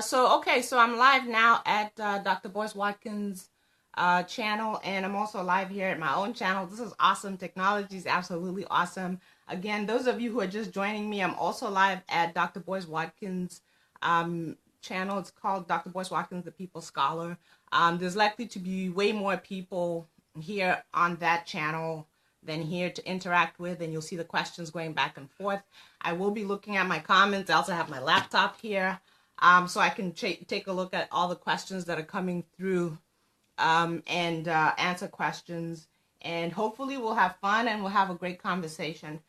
So I'm live now at Dr. Boyce Watkins' channel, and I'm also live here at my own channel. This is awesome. Technology is absolutely awesome. Again, those of you who are just joining me, I'm also live at Dr. Boyce Watkins' channel. It's called Dr. Boyce Watkins, the People Scholar. There's likely to be way more people here on that channel than here to interact with, and you'll see the questions going back and forth. I will be looking at my comments. I also have my laptop here. So I can take a look at all the questions that are coming through and answer questions. And hopefully we'll have fun and we'll have a great conversation.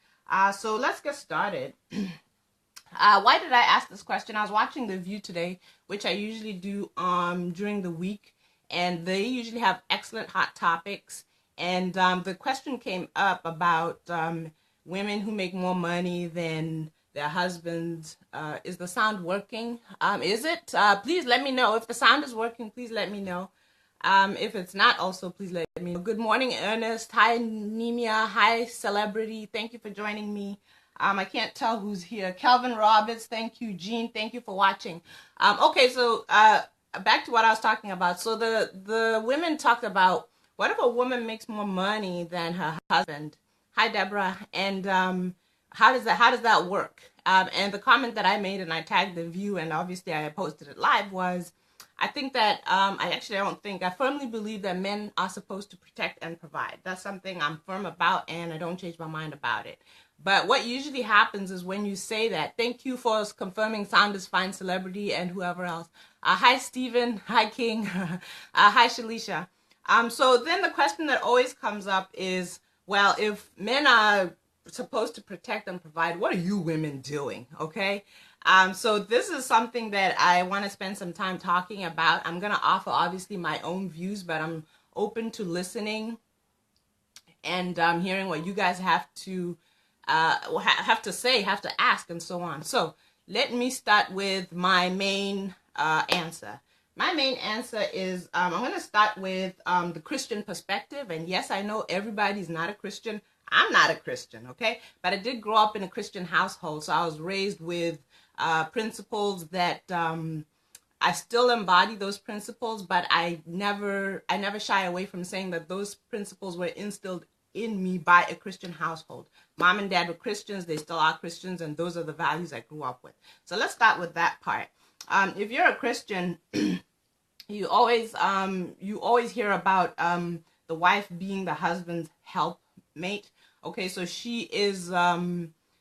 So let's get started. Why did I ask this question? I was watching The View today, which I usually do during the week. And they usually have excellent hot topics. And the question came up about women who make more money than their husbands. Is the sound working? Is it? Please let me know. If the sound is working, please let me know. If it's not, also please let me know. Good morning, Ernest. Hi, Nemia. Hi, Celebrity. Thank you for joining me. I can't tell who's here. Kelvin Roberts, thank you. Jean, thank you for watching. Okay, so back to what I was talking about. So the women talked about, what if a woman makes more money than her husband? Hi, Deborah. And how does that work? And the comment that I made, and I tagged The View, and obviously I posted it live, was I think that I firmly believe that men are supposed to protect and provide. That's something I'm firm about, and I don't change my mind about it. But what usually happens is when you say that, thank you for confirming sound is fine, Celebrity, and whoever else. Hi, Stephen. Hi, King. Hi, Shalisha. So then the question that always comes up is, well, if men are supposed to protect and provide, what are you women doing? Okay. So this is something that I want to spend some time talking about. I'm going to offer obviously my own views, but I'm open to listening and hearing what you guys have to say, have to ask, and so on. So let me start with my main answer. My main answer is I'm going to start with the Christian perspective. And yes, I know everybody's not a Christian. I'm not a Christian, okay? But I did grow up in a Christian household. So I was raised with principles that I still embody those principles, but I never shy away from saying that those principles were instilled in me by a Christian household. Mom and dad were Christians. They still are Christians, and those are the values I grew up with. So let's start with that part. If you're a Christian, you always hear about the wife being the husband's helpmate. Okay, so she is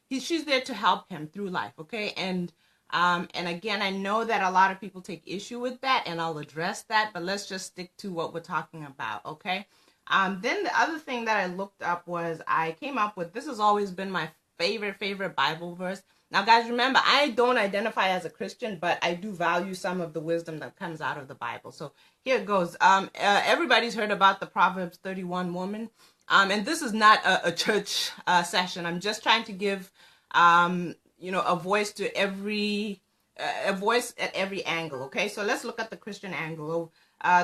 she's there to help him through life. Okay, and again, I know that a lot of people take issue with that, and I'll address that. But let's just stick to what we're talking about. Okay. Then the other thing that I looked up was I came up with, this has always been my favorite Bible verse. Now, guys, remember, I don't identify as a Christian, but I do value some of the wisdom that comes out of the Bible. So here it goes. Everybody's heard about the Proverbs 31 woman. And this is not a church session. I'm just trying to give, a voice to a voice at every angle. Okay, so let's look at the Christian angle.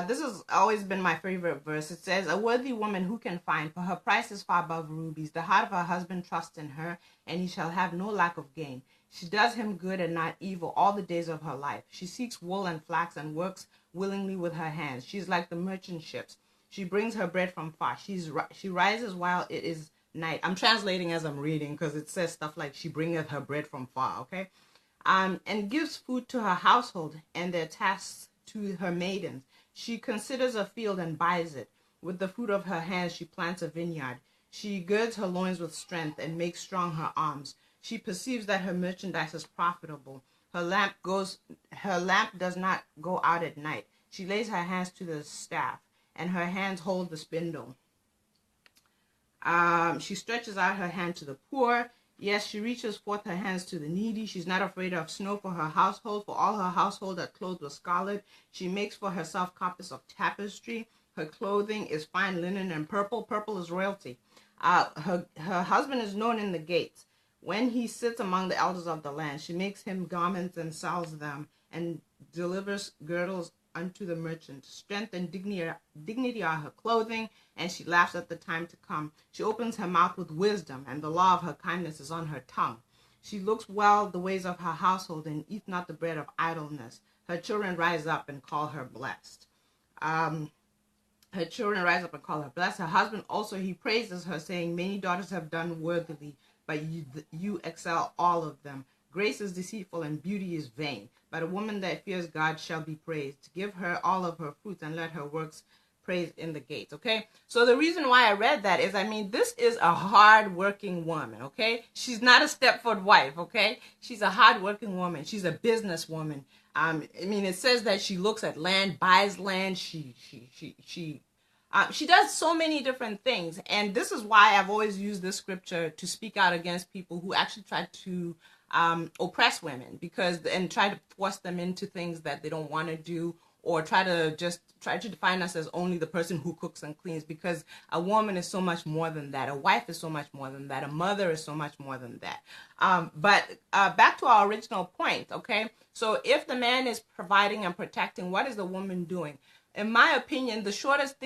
This has always been my favorite verse. It says, a worthy woman who can find, for her price is far above rubies. The heart of her husband trusts in her, and he shall have no lack of gain. She does him good and not evil all the days of her life. She seeks wool and flax and works willingly with her hands. She is like the merchant ships. She brings her bread from far. She rises while it is night. I'm translating as I'm reading because it says stuff like she bringeth her bread from far, okay? And gives food to her household and their tasks to her maidens. She considers a field and buys it. With the fruit of her hands she plants a vineyard. She girds her loins with strength and makes strong her arms. She perceives that her merchandise is profitable. Her lamp does not go out at night. She lays her hands to the staff, and her hands hold the spindle. She stretches out her hand to the poor. Yes, she reaches forth her hands to the needy. She's not afraid of snow for her household, for all her husband are clothed with scarlet. She makes for herself carpets of tapestry. Her clothing is fine linen and purple. Purple is royalty. Her husband is known in the gates. When he sits among the elders of the land, she makes him garments and sells them, and delivers girdles unto the merchant. Strength and dignity are her clothing, and she laughs at the time to come. She opens her mouth with wisdom, and the law of her kindness is on her tongue. She looks well the ways of her household and eat not the bread of idleness. Her children rise up and call her blessed. Her children rise up and call her blessed. Her husband also, he praises her, saying, many daughters have done worthily, but you excel all of them. Grace is deceitful and beauty is vain, but a woman that fears God shall be praised. Give her all of her fruits and let her works praise in the gates. Okay, so the reason why I read that is, I mean, this is a hard-working woman. Okay, she's not a Stepford wife. Okay, she's a hard-working woman. She's a businesswoman. I mean, it says that she looks at land, buys land. She does so many different things, and this is why I've always used this scripture to speak out against people who actually try to oppress women, and try to force them into things that they don't want to do, or try to define us as only the person who cooks and cleans, because a woman is so much more than that. A wife is so much more than that. A mother is so much more than that. But back to our original point, okay? So if the man is providing and protecting, what is the woman doing? In my opinion, the shortest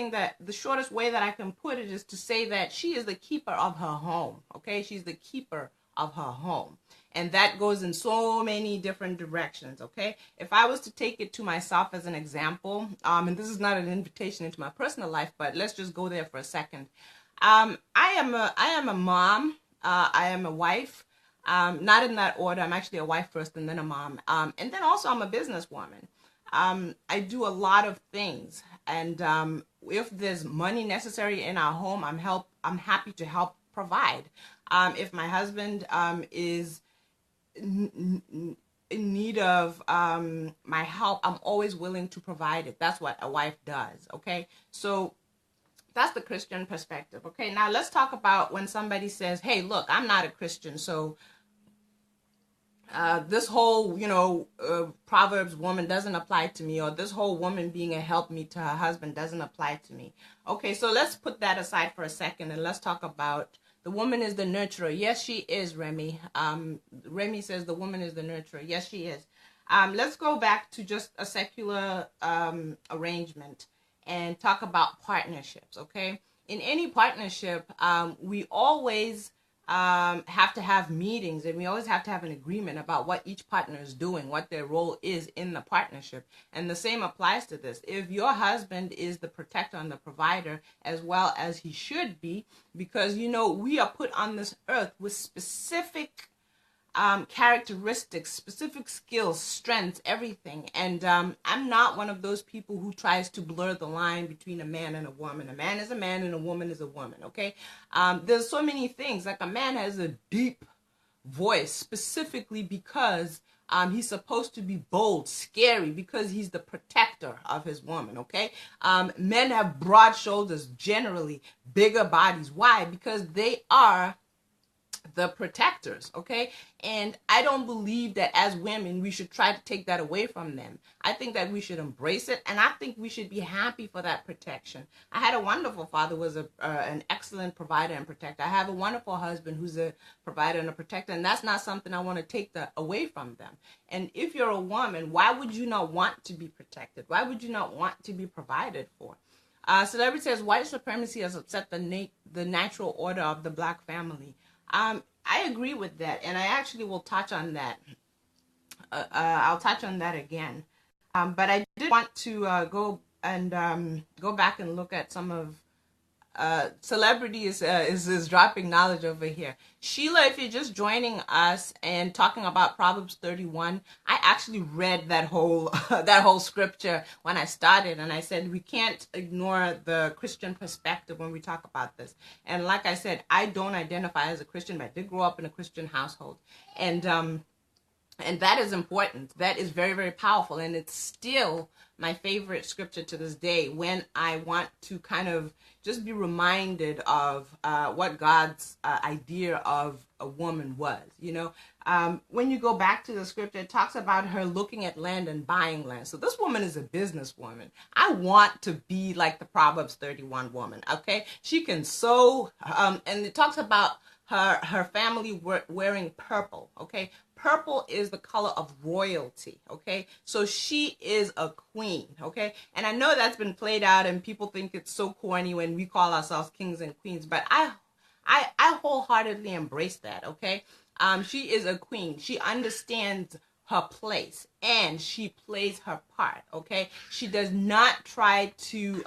way that I can put it is to say that she is the keeper of her home, okay? She's the keeper of her home. And that goes in so many different directions, okay? If I was to take it to myself as an example, and this is not an invitation into my personal life, but let's just go there for a second. I am a mom. I am a wife. Not in that order. I'm actually a wife first and then a mom. And then also I'm a businesswoman. I do a lot of things. And if there's money necessary in our home, I'm happy to help provide. If my husband is in need of my help, I'm always willing to provide it. That's what a wife does, okay? So that's the Christian perspective, okay? Now let's talk about when somebody says, hey, look, I'm not a Christian, so this whole, Proverbs woman doesn't apply to me, or this whole woman being a helpmeet to her husband doesn't apply to me. Okay, so let's put that aside for a second, and let's talk about the woman is the nurturer. Yes, she is, Remy. Remy says the woman is the nurturer. Yes, she is. Let's go back to just a secular arrangement and talk about partnerships, okay? In any partnership, we always have to have meetings, and we always have to have an agreement about what each partner is doing, what their role is in the partnership. And the same applies to this. If your husband is the protector and the provider, as well as he should be, because we are put on this earth with specific characteristics, specific skills, strengths, everything. And I'm not one of those people who tries to blur the line between a man and a woman. A man is a man and a woman is a woman, okay? There's so many things. Like a man has a deep voice specifically because he's supposed to be bold, scary, because he's the protector of his woman, okay? Men have broad shoulders, generally, bigger bodies. Why? Because they are the protectors, okay? And I don't believe that as women we should try to take that away from them. I think that we should embrace it, and I think we should be happy for that protection. I had a wonderful father who was an excellent provider and protector. I have a wonderful husband who's a provider and a protector, and that's not something I want to take that away from them. And if you're a woman, why would you not want to be protected? Why would you not want to be provided for? Celebrity says white supremacy has upset the natural order of the Black family. I agree with that, and I actually will touch on that. I'll touch on that again. But I did want to go back and look at some of celebrity is dropping knowledge over here. Sheila, if you're just joining us and talking about Proverbs 31, I actually read that whole scripture when I started, and I said we can't ignore the Christian perspective when we talk about this. And like I said, I don't identify as a Christian, but I did grow up in a Christian household, and that is important. That is very, very powerful, and it's still my favorite scripture to this day when I want to kind of just be reminded of what God's idea of a woman was. When you go back to the scripture, it talks about her looking at land and buying land. So this woman is a businesswoman. I want to be like the Proverbs 31 woman, okay? She can sew, and it talks about her family wearing purple, okay? Purple is the color of royalty, okay? So she is a queen, okay? And I know that's been played out and people think it's so corny when we call ourselves kings and queens, but I wholeheartedly embrace that, okay? She is a queen. She understands her place and she plays her part. Okay, she does not try to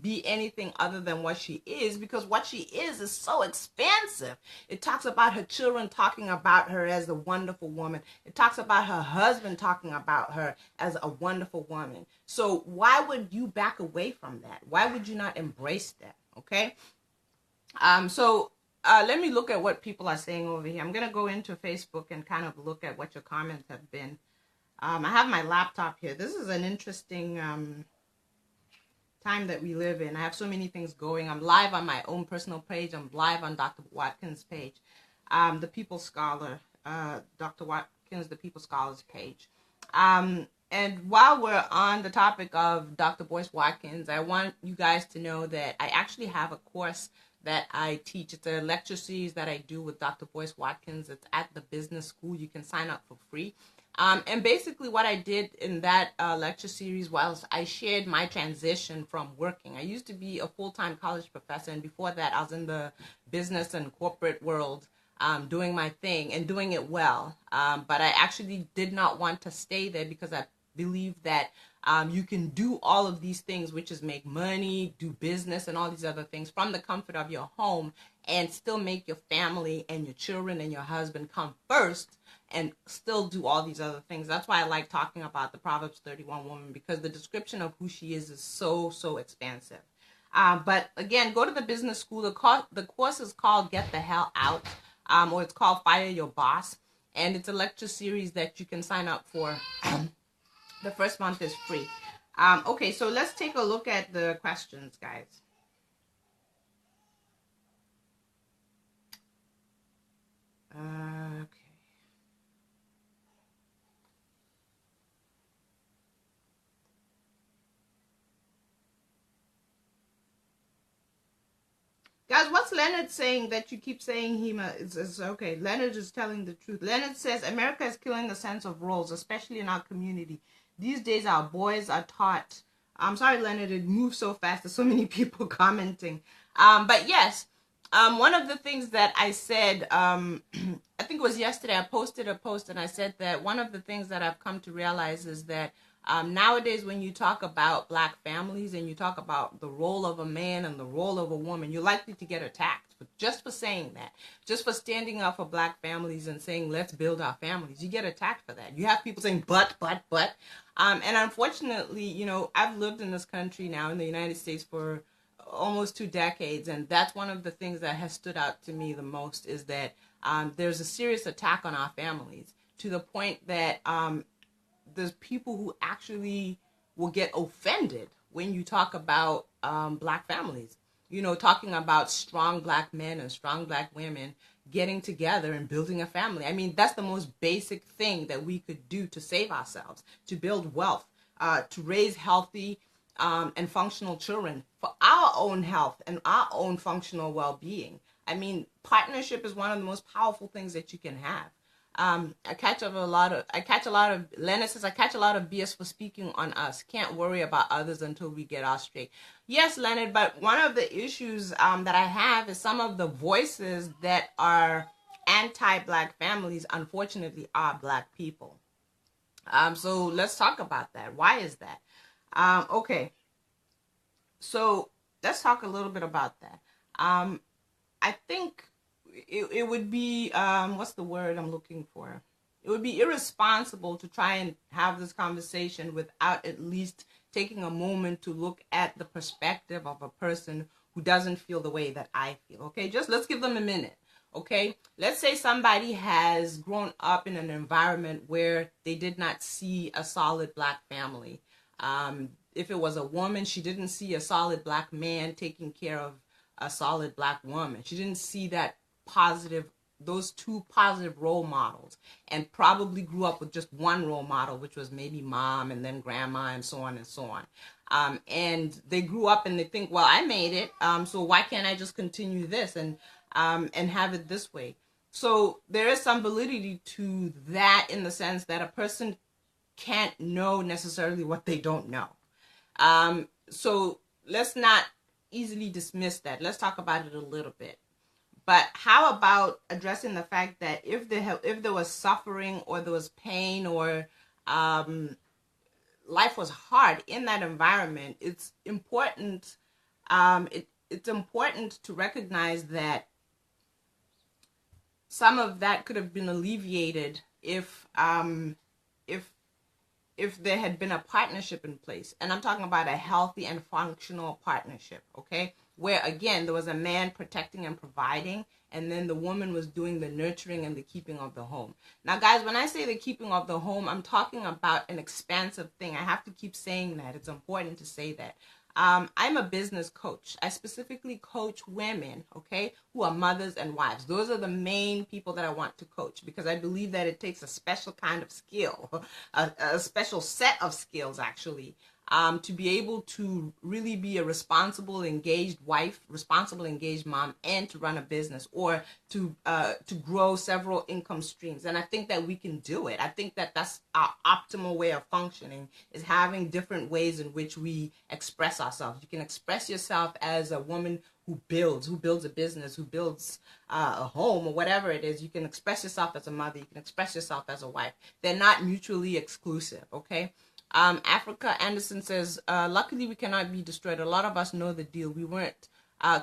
be anything other than what she is, because what she is so expansive. It talks about her children talking about her as a wonderful woman. It talks about her husband talking about her as a wonderful woman. So why would you back away from that? Why would you not embrace that? Okay. Let me look at what people are saying over here. I'm going to go into Facebook and kind of look at what your comments have been. I have my laptop here. This is an interesting time that we live in. I have so many things going. I'm live on my own personal page. I'm live on Dr. Watkins' page, the People Scholar, Dr. Watkins, the People Scholars page. And while we're on the topic of Dr. Boyce Watkins, I want you guys to know that I actually have a course that I teach. It's a lecture series that I do with Dr. Boyce Watkins. It's at the business school. You can sign up for free. And basically what I did in that lecture series was I shared my transition from working. I used to be a full-time college professor, and before that I was in the business and corporate world doing my thing and doing it well. But I actually did not want to stay there because I believe that you can do all of these things, which is make money, do business, and all these other things from the comfort of your home, and still make your family and your children and your husband come first, and still do all these other things. That's why I like talking about the Proverbs 31 woman, because the description of who she is so expansive. But again, go to the business school. The course is called Get the Hell Out, or it's called Fire Your Boss, and it's a lecture series that you can sign up for. The first month is free. Okay, so let's take a look at the questions, guys. Okay. Guys, what's Leonard saying that you keep saying is okay? Leonard is telling the truth. Leonard says America is killing the sense of roles, especially in our community. These days, our boys are taught. I'm sorry, Leonard, it moves so fast. There's so many people commenting. But yes, one of the things that I said, I think it was yesterday, I posted a post and I said that one of the things that I've come to realize is that nowadays, when you talk about Black families and you talk about the role of a man and the role of a woman, you're likely to get attacked just for saying that, just for standing up for Black families and saying, let's build our families. You get attacked for that. You have people saying, but. And unfortunately, you know, I've lived in this country now in the United States for almost 2 decades. And that's one of the things that has stood out to me the most, is that there's a serious attack on our families, to the point that there's people who actually will get offended when you talk about Black families. You know, talking about strong Black men and strong Black women getting together and building a family. I mean, that's the most basic thing that we could do to save ourselves, to build wealth, to raise healthy and functional children for our own health and our own functional well-being. I mean, partnership is one of the most powerful things that you can have. I catch a lot of Leonard says, I catch a lot of BS for speaking on us. Can't worry about others until we get ours straight. Yes, Leonard, but one of the issues that I have is some of the voices that are anti-Black families, unfortunately, are Black people. So let's talk about that. Why is that? Okay. So let's talk a little bit about that. I think it would be, what's the word I'm looking for? It would be irresponsible to try and have this conversation without at least taking a moment to look at the perspective of a person who doesn't feel the way that I feel. Okay, just let's give them a minute. Okay, let's say somebody has grown up in an environment where they did not see a solid Black family. If it was a woman, she didn't see a solid Black man taking care of a solid Black woman. She didn't see those two positive role models, and probably grew up with just one role model, which was maybe mom and then grandma and so on and so on. And they grew up and they think, well, I made it, so why can't I just continue this and have it this way? So there is some validity to that, in the sense that a person can't know necessarily what they don't know. So let's not easily dismiss that. Let's talk about it a little bit. But how about addressing the fact that if there was suffering or there was pain or life was hard in that environment, it's important. It's important to recognize that some of that could have been alleviated if if there had been a partnership in place. And I'm talking about a healthy and functional partnership, okay? Where, again, there was a man protecting and providing, and then the woman was doing the nurturing and the keeping of the home. Now, guys, when I say the keeping of the home, I'm talking about an expansive thing. I have to keep saying that. It's important to say that. I'm a business coach. I specifically coach women, okay, who are mothers and wives. Those are the main people that I want to coach, because I believe that it takes a special kind of skill, a special set of skills, actually, to be able to really be a responsible, engaged wife, responsible, engaged mom, and to run a business, or to grow several income streams. And I think that we can do it. I think that that's our optimal way of functioning, is having different ways in which we express ourselves. You can express yourself as a woman who builds a business, who builds a home, or whatever it is. You can express yourself as a mother. You can express yourself as a wife. They're not mutually exclusive, okay? Africa Anderson says, luckily we cannot be destroyed. A lot of us know the deal. We weren't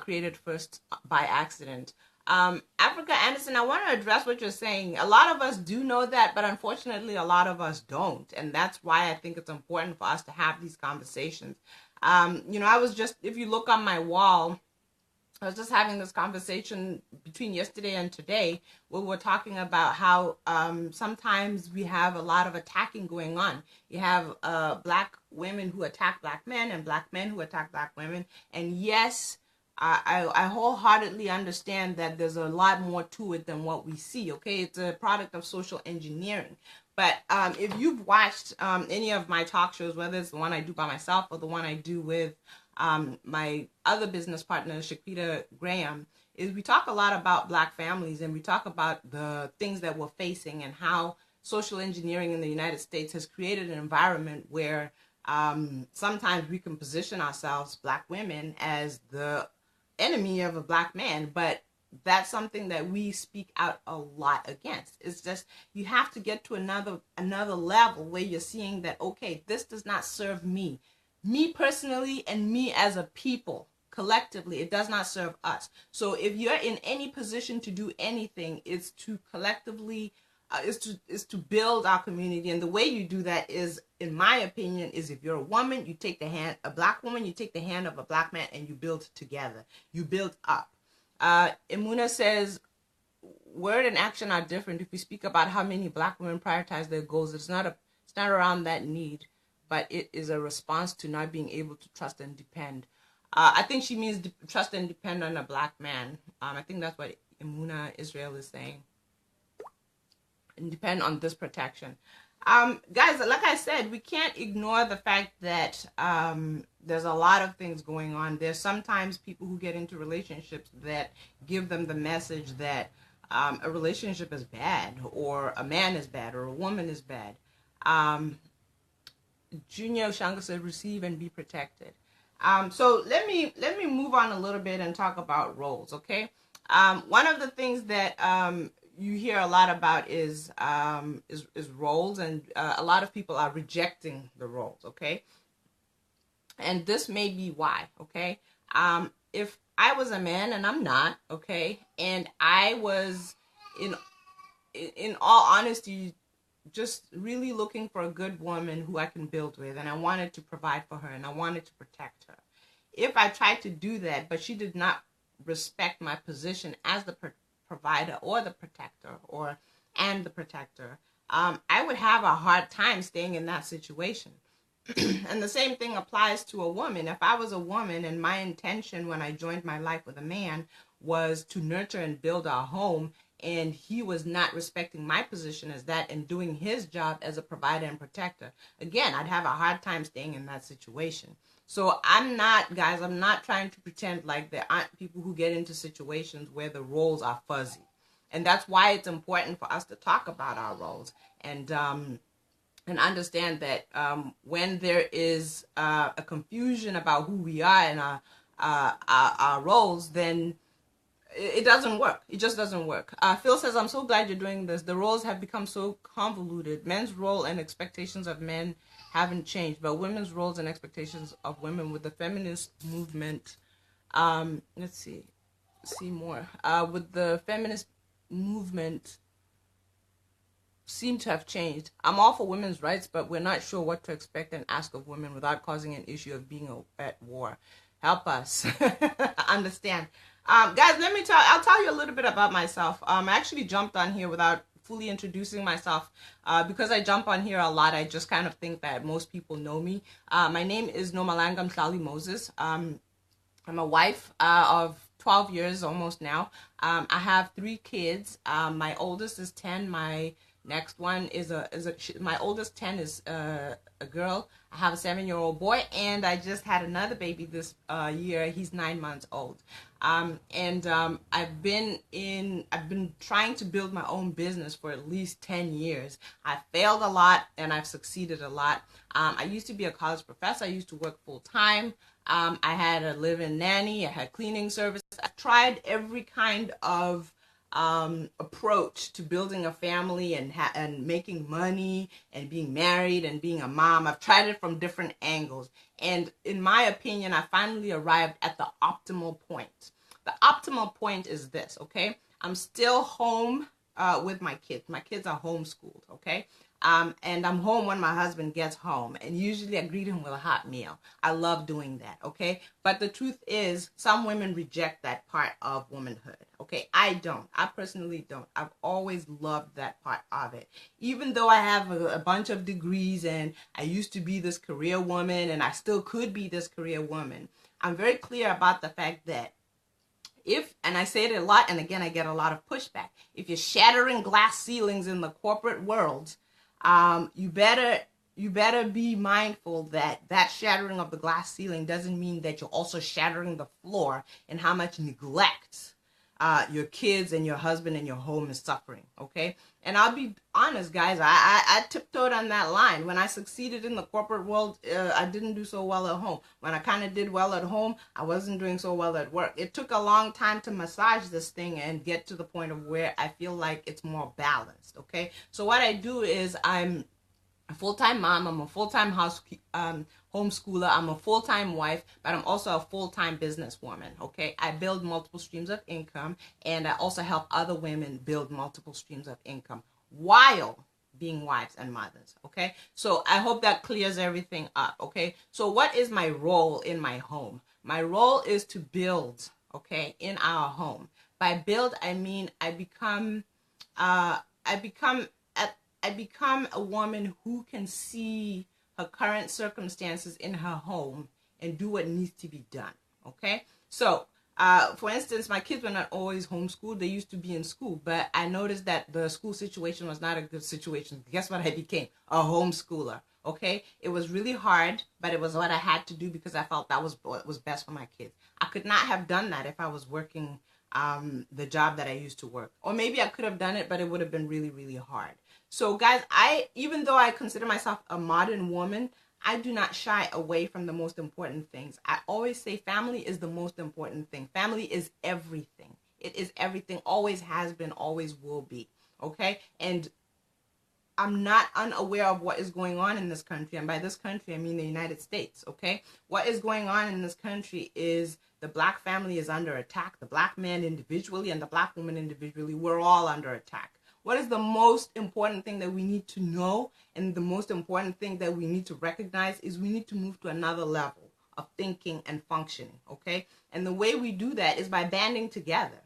created first by accident. Africa Anderson, I want to address what you're saying. A lot of us do know that, but unfortunately a lot of us don't. And that's why I think it's important for us to have these conversations. I was just, if you look on my wall, I was just having this conversation between yesterday and today, where we're talking about how sometimes we have a lot of attacking going on. You have black women who attack black men, and black men who attack black women. And yes, I wholeheartedly understand that there's a lot more to it than what we see, okay? It's a product of social engineering. But if you've watched any of my talk shows, whether it's the one I do by myself or the one I do with my other business partner, Shakita Graham, is we talk a lot about black families, and we talk about the things that we're facing, and how social engineering in the United States has created an environment where sometimes we can position ourselves, black women, as the enemy of a black man. But that's something that we speak out a lot against. It's just, you have to get to another level where you're seeing that, okay, this does not serve me personally, and me as a people collectively. It does not serve us. So if you're in any position to do anything, it's to collectively is to build our community. And the way you do that is, in my opinion, is if you're a woman, you take a black woman, you take the hand of a black man, and you build together. You build up. Imuna says, word and action are different. If we speak about how many black women prioritize their goals, it's not around that need, but it is a response to not being able to trust and depend. I think she means trust and depend on a black man. I think that's what Imuna Israel is saying. And depend on this protection. Guys, like I said, we can't ignore the fact that there's a lot of things going on. There's sometimes people who get into relationships that give them the message that a relationship is bad, or a man is bad, or a woman is bad. Junior Shanga said, receive and be protected. So let me move on a little bit and talk about roles, okay? One of the things that you hear a lot about is roles, and a lot of people are rejecting the roles, okay? And this may be why, okay? If I was a man, and I'm not, okay, and I was, in all honesty, just really looking for a good woman who I can build with, and I wanted to provide for her, and I wanted to protect her. If I tried to do that, but she did not respect my position as the provider or the protector, and the protector, I would have a hard time staying in that situation. And the same thing applies to a woman. If I was a woman, and my intention when I joined my life with a man was to nurture and build our home, and he was not respecting my position as that and doing his job as a provider and protector, again, I'd have a hard time staying in that situation. So I'm not trying to pretend like there aren't people who get into situations where the roles are fuzzy. And that's why it's important for us to talk about our roles, and understand that when there is a confusion about who we are and our roles, then it doesn't work. It just doesn't work. Phil says, I'm so glad you're doing this. The roles have become so convoluted. Men's role and expectations of men haven't changed, but women's roles and expectations of women with the feminist movement, let's see more. With the feminist movement seem to have changed. I'm all for women's rights, but we're not sure what to expect and ask of women without causing an issue of being at war. Help us understand. Guys, I'll tell you a little bit about myself. I actually jumped on here without fully introducing myself. Because I jump on here a lot, I just kind of think that most people know me. My name is Nomalanga Moses. I'm a wife of 12 years almost now. I have 3 kids. My oldest is 10. My next one is my oldest 10 is a girl. I have a 7-year-old boy, and I just had another baby this year. He's 9 months old. I've been trying to build my own business for at least 10 years. I failed a lot and I've succeeded a lot. I used to be a college professor. I used to work full time. I had a live-in nanny. I had cleaning service. I tried every kind of approach to building a family and making money and being married and being a mom. I've tried it from different angles. And in my opinion, I finally arrived at the optimal point. The optimal point is this, okay? I'm still home with my kids. My kids are homeschooled, okay? And I'm home when my husband gets home, and usually I greet him with a hot meal. I love doing that, okay? But the truth is, some women reject that part of womanhood, okay? I don't. I personally don't. I've always loved that part of it. Even though I have a bunch of degrees and I used to be this career woman and I still could be this career woman, I'm very clear about the fact that and I say it a lot, and again, I get a lot of pushback. If you're shattering glass ceilings in the corporate world, you better be mindful that shattering of the glass ceiling doesn't mean that you're also shattering the floor and how much neglect your kids and your husband and your home is suffering, okay? And I'll be honest, guys, I tiptoed on that line. When I succeeded in the corporate world, I didn't do so well at home. When I kind of did well at home, I wasn't doing so well at work. It took a long time to massage this thing and get to the point of where I feel like it's more balanced, okay? So what I do is I'm a full-time mom. I'm a full-time homeschooler. I'm a full-time wife, but I'm also a full-time businesswoman, okay? I build multiple streams of income, and I also help other women build multiple streams of income while being wives and mothers, okay? So I hope that clears everything up, okay? So what is my role in my home? My role is to build, okay, in our home. By build, I mean I become a woman who can see her current circumstances in her home and do what needs to be done, okay? So, for instance, my kids were not always homeschooled. They used to be in school, but I noticed that the school situation was not a good situation. Guess what I became? A homeschooler, okay? It was really hard, but it was what I had to do because I felt that was what was best for my kids. I could not have done that if I was working the job that I used to work. Or maybe I could have done it, but it would have been really, really hard. So guys, even though I consider myself a modern woman, I do not shy away from the most important things. I always say family is the most important thing. Family is everything. It is everything, always has been, always will be, okay? And I'm not unaware of what is going on in this country. And by this country, I mean the United States, okay? What is going on in this country is the Black family is under attack. The Black man individually and the Black woman individually, we're all under attack. What is the most important thing that we need to know, and the most important thing that we need to recognize is we need to move to another level of thinking and functioning, okay? And the way we do that is by banding together.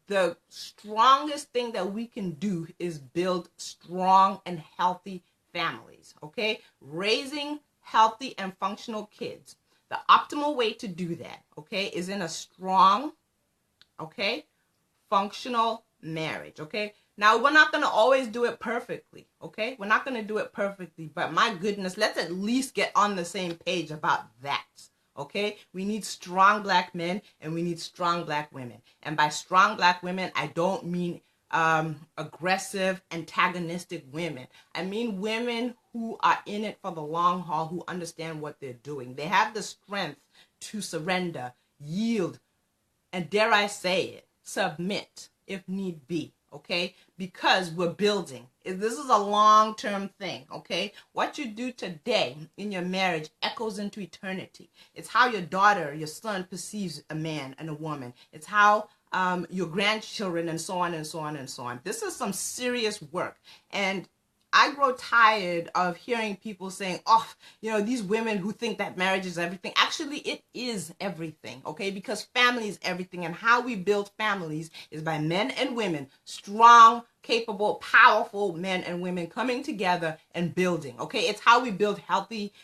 The strongest thing that we can do is build strong and healthy families, okay? Raising healthy and functional kids. The optimal way to do that, okay, is in a strong, okay, functional marriage, okay? Now, we're not going to always do it perfectly, okay? We're not going to do it perfectly, but my goodness, let's at least get on the same page about that, okay? We need strong Black men and we need strong Black women. And by strong Black women, I don't mean aggressive, antagonistic women. I mean women who are in it for the long haul, who understand what they're doing. They have the strength to surrender, yield, and dare I say it, submit if need be, okay? Because we're building. This is a long-term thing, okay? What you do today in your marriage echoes into eternity. It's how your daughter, your son perceives a man and a woman. It's how your grandchildren and so on and so on and so on. This is some serious work. And I grow tired of hearing people saying, oh, you know, these women who think that marriage is everything. Actually, it is everything, okay? Because family is everything. And how we build families is by men and women, strong, capable, powerful men and women coming together and building, okay? It's how we build healthy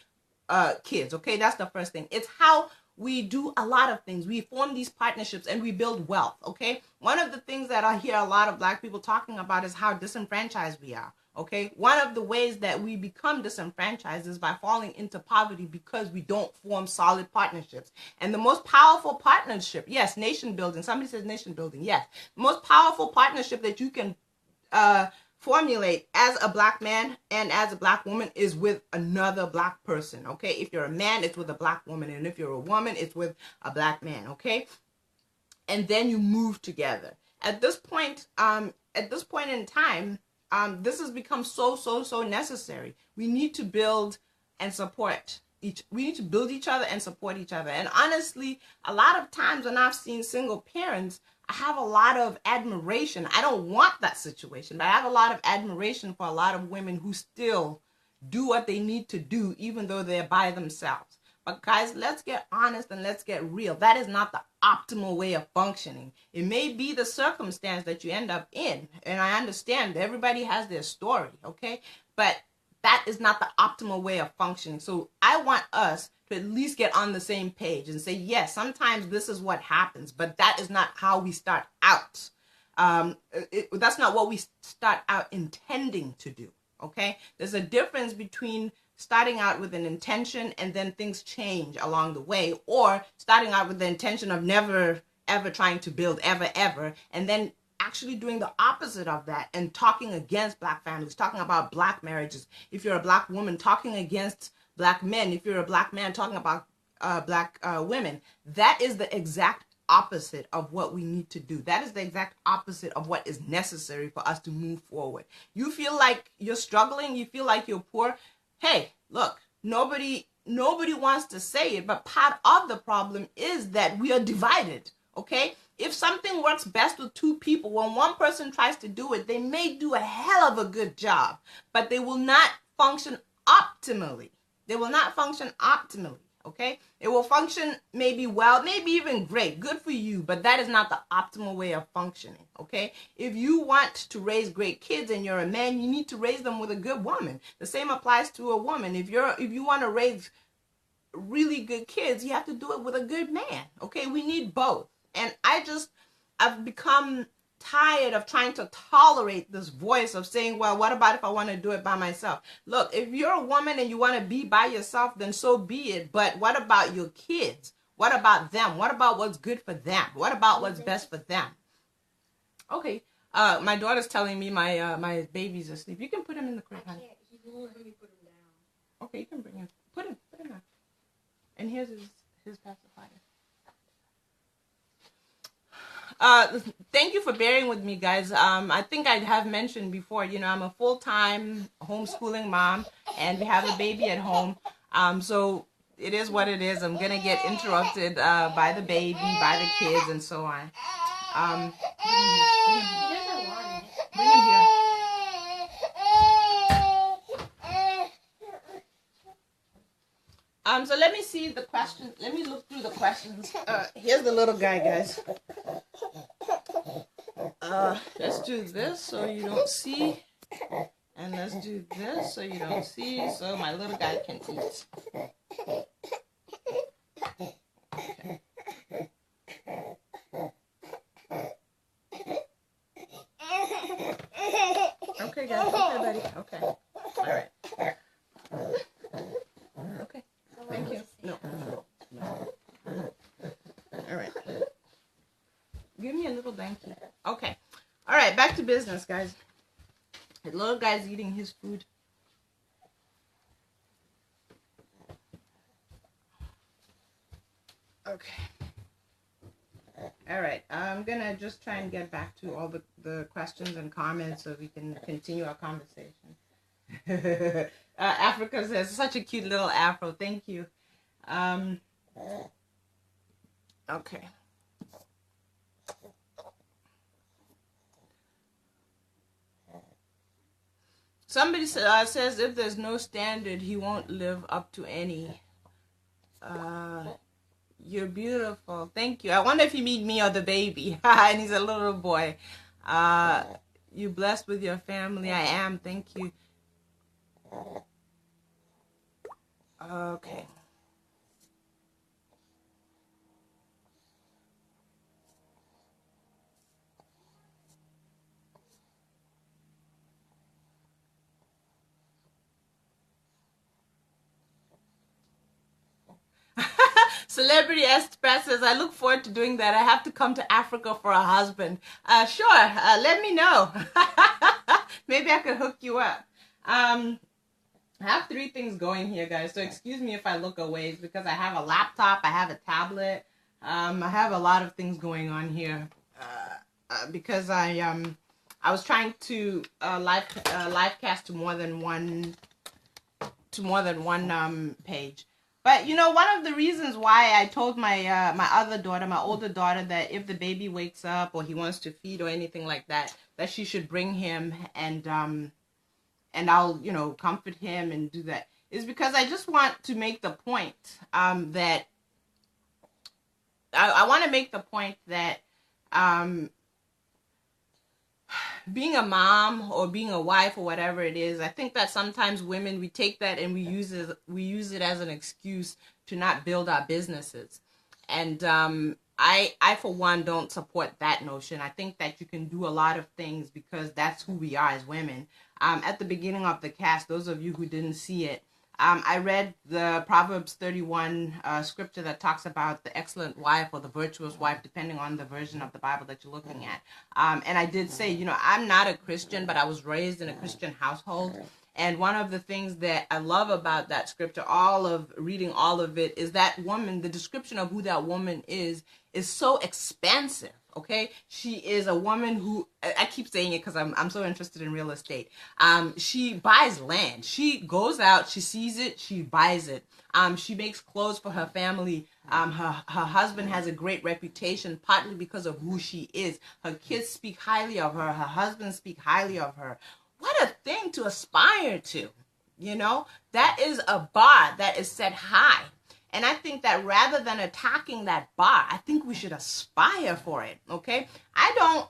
kids, okay? That's the first thing. It's how we do a lot of things. We form these partnerships and we build wealth, okay? One of the things that I hear a lot of Black people talking about is how disenfranchised we are, okay? One of the ways that we become disenfranchised is by falling into poverty because we don't form solid partnerships. And the most powerful partnership, yes, nation building. Somebody says nation building, yes. The most powerful partnership that you can formulate as a Black man and as a Black woman is with another Black person, okay? If you're a man, it's with a Black woman, and if you're a woman, it's with a Black man, okay? And then you move together. At this point in time, this has become so necessary. We need to build and support we need to build each other and support each other. And honestly, a lot of times when I've seen single parents, I have a lot of admiration. I don't want that situation, but I have a lot of admiration for a lot of women who still do what they need to do, even though they're by themselves. But guys, let's get honest and let's get real. That is not the optimal way of functioning. It may be the circumstance that you end up in. And I understand everybody has their story, okay? But that is not the optimal way of functioning. So I want us to at least get on the same page and say, yes, sometimes this is what happens, but that is not how we start out. That's not what we start out intending to do, okay? There's a difference between starting out with an intention and then things change along the way, or starting out with the intention of never, ever trying to build, ever, and then actually doing the opposite of that and talking against Black families, talking about Black marriages. If you're a Black woman, talking against Black men. If you're a Black man, talking about Black women. That is the exact opposite of what we need to do. That is the exact opposite of what is necessary for us to move forward. You feel like you're struggling, you feel like you're poor. Hey, look, nobody wants to say it, but part of the problem is that we are divided, okay? If something works best with two people, when one person tries to do it, they may do a hell of a good job, but they will not function optimally. They will not function optimally, okay? It will function maybe well, maybe even great, good for you, but that is not the optimal way of functioning, okay? If you want to raise great kids and you're a man, you need to raise them with a good woman. The same applies to a woman. If you want to raise really good kids, you have to do it with a good man, okay? We need both. And I've become tired of trying to tolerate this voice of saying, well, what about if I want to do it by myself? Look, if you're a woman and you want to be by yourself, then so be it. But what about your kids? What about them? What about what's good for them? What about what's best for them? Okay. My daughter's telling me my baby's asleep. You can put him in the crib, honey. He won't let me put him down. Okay, you can bring him. Put him down. And here's his pacifier. Thank you for bearing with me, guys. I think I have mentioned before, you know, I'm a full-time homeschooling mom and we have a baby at home. So it is what it is. I'm going to get interrupted by the baby, by the kids, and so on. Bring him here. So let me see the questions. Let me look through the questions. Here's the little guy, guys. Let's do this so you don't see. And let's do this so you don't see, so my little guy can eat. Okay. Okay, guys. Okay, buddy. Okay. All right. Okay. Thank you. No. All right. Give me a little blankie. Okay. All right. Back to business, guys. The little guy's eating his food. Okay. All right. I'm going to just try and get back to all the questions and comments so we can continue our conversation. Africa says, such a cute little afro. Thank you. Okay. Somebody says if there's no standard, he won't live up to any. You're beautiful. Thank you. I wonder if you meet me or the baby. And he's a little boy. You blessed with your family. I am. Thank you. Okay. Celebrity Express says, I look forward to doing that. I have to come to Africa for a husband. Sure. Let me know. Maybe I could hook you up. I have 3 things going here, guys. So excuse me if I look away. It's because I have a laptop. I have a tablet. I have a lot of things going on here. Because I was trying to live cast to more than one page. But you know, one of the reasons why I told my my other daughter, my older daughter, that if the baby wakes up or he wants to feed or anything like that, that she should bring him and I'll, you know, comfort him and do that, is because I just want to make the point that I want to make the point that being a mom or being a wife or whatever it is, I think that sometimes women, we take that and we use it as an excuse to not build our businesses. And I for one don't support that notion. I think that you can do a lot of things because that's who we are as women. At the beginning of the cast, those of you who didn't see it, I read the Proverbs 31 scripture that talks about the excellent wife or the virtuous wife, depending on the version of the Bible that you're looking at. And I did say, you know, I'm not a Christian, but I was raised in a Christian household. And one of the things that I love about that scripture, reading all of it, is that woman, the description of who that woman is so expansive. Okay, she is a woman who, I keep saying it because I'm so interested in real estate. She buys land. She goes out, she sees it, she buys it. She makes clothes for her family. Her husband has a great reputation, partly because of who she is. Her kids speak highly of her. Her husband speak highly of her. What a thing to aspire to, you know? That is a bar that is set high. And I think that rather than attacking that bar, I think we should aspire for it, okay? I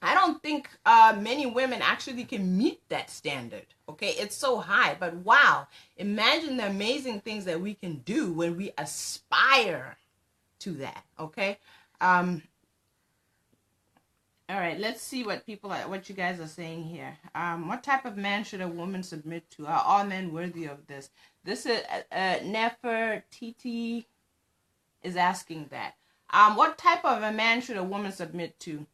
don't think many women actually can meet that standard, okay? It's so high, but wow, imagine the amazing things that we can do when we aspire to that, okay? All right, let's see what you guys are saying here. What type of man should a woman submit to? Are all men worthy of this? This is Nefertiti is asking that. What type of a man should a woman submit to?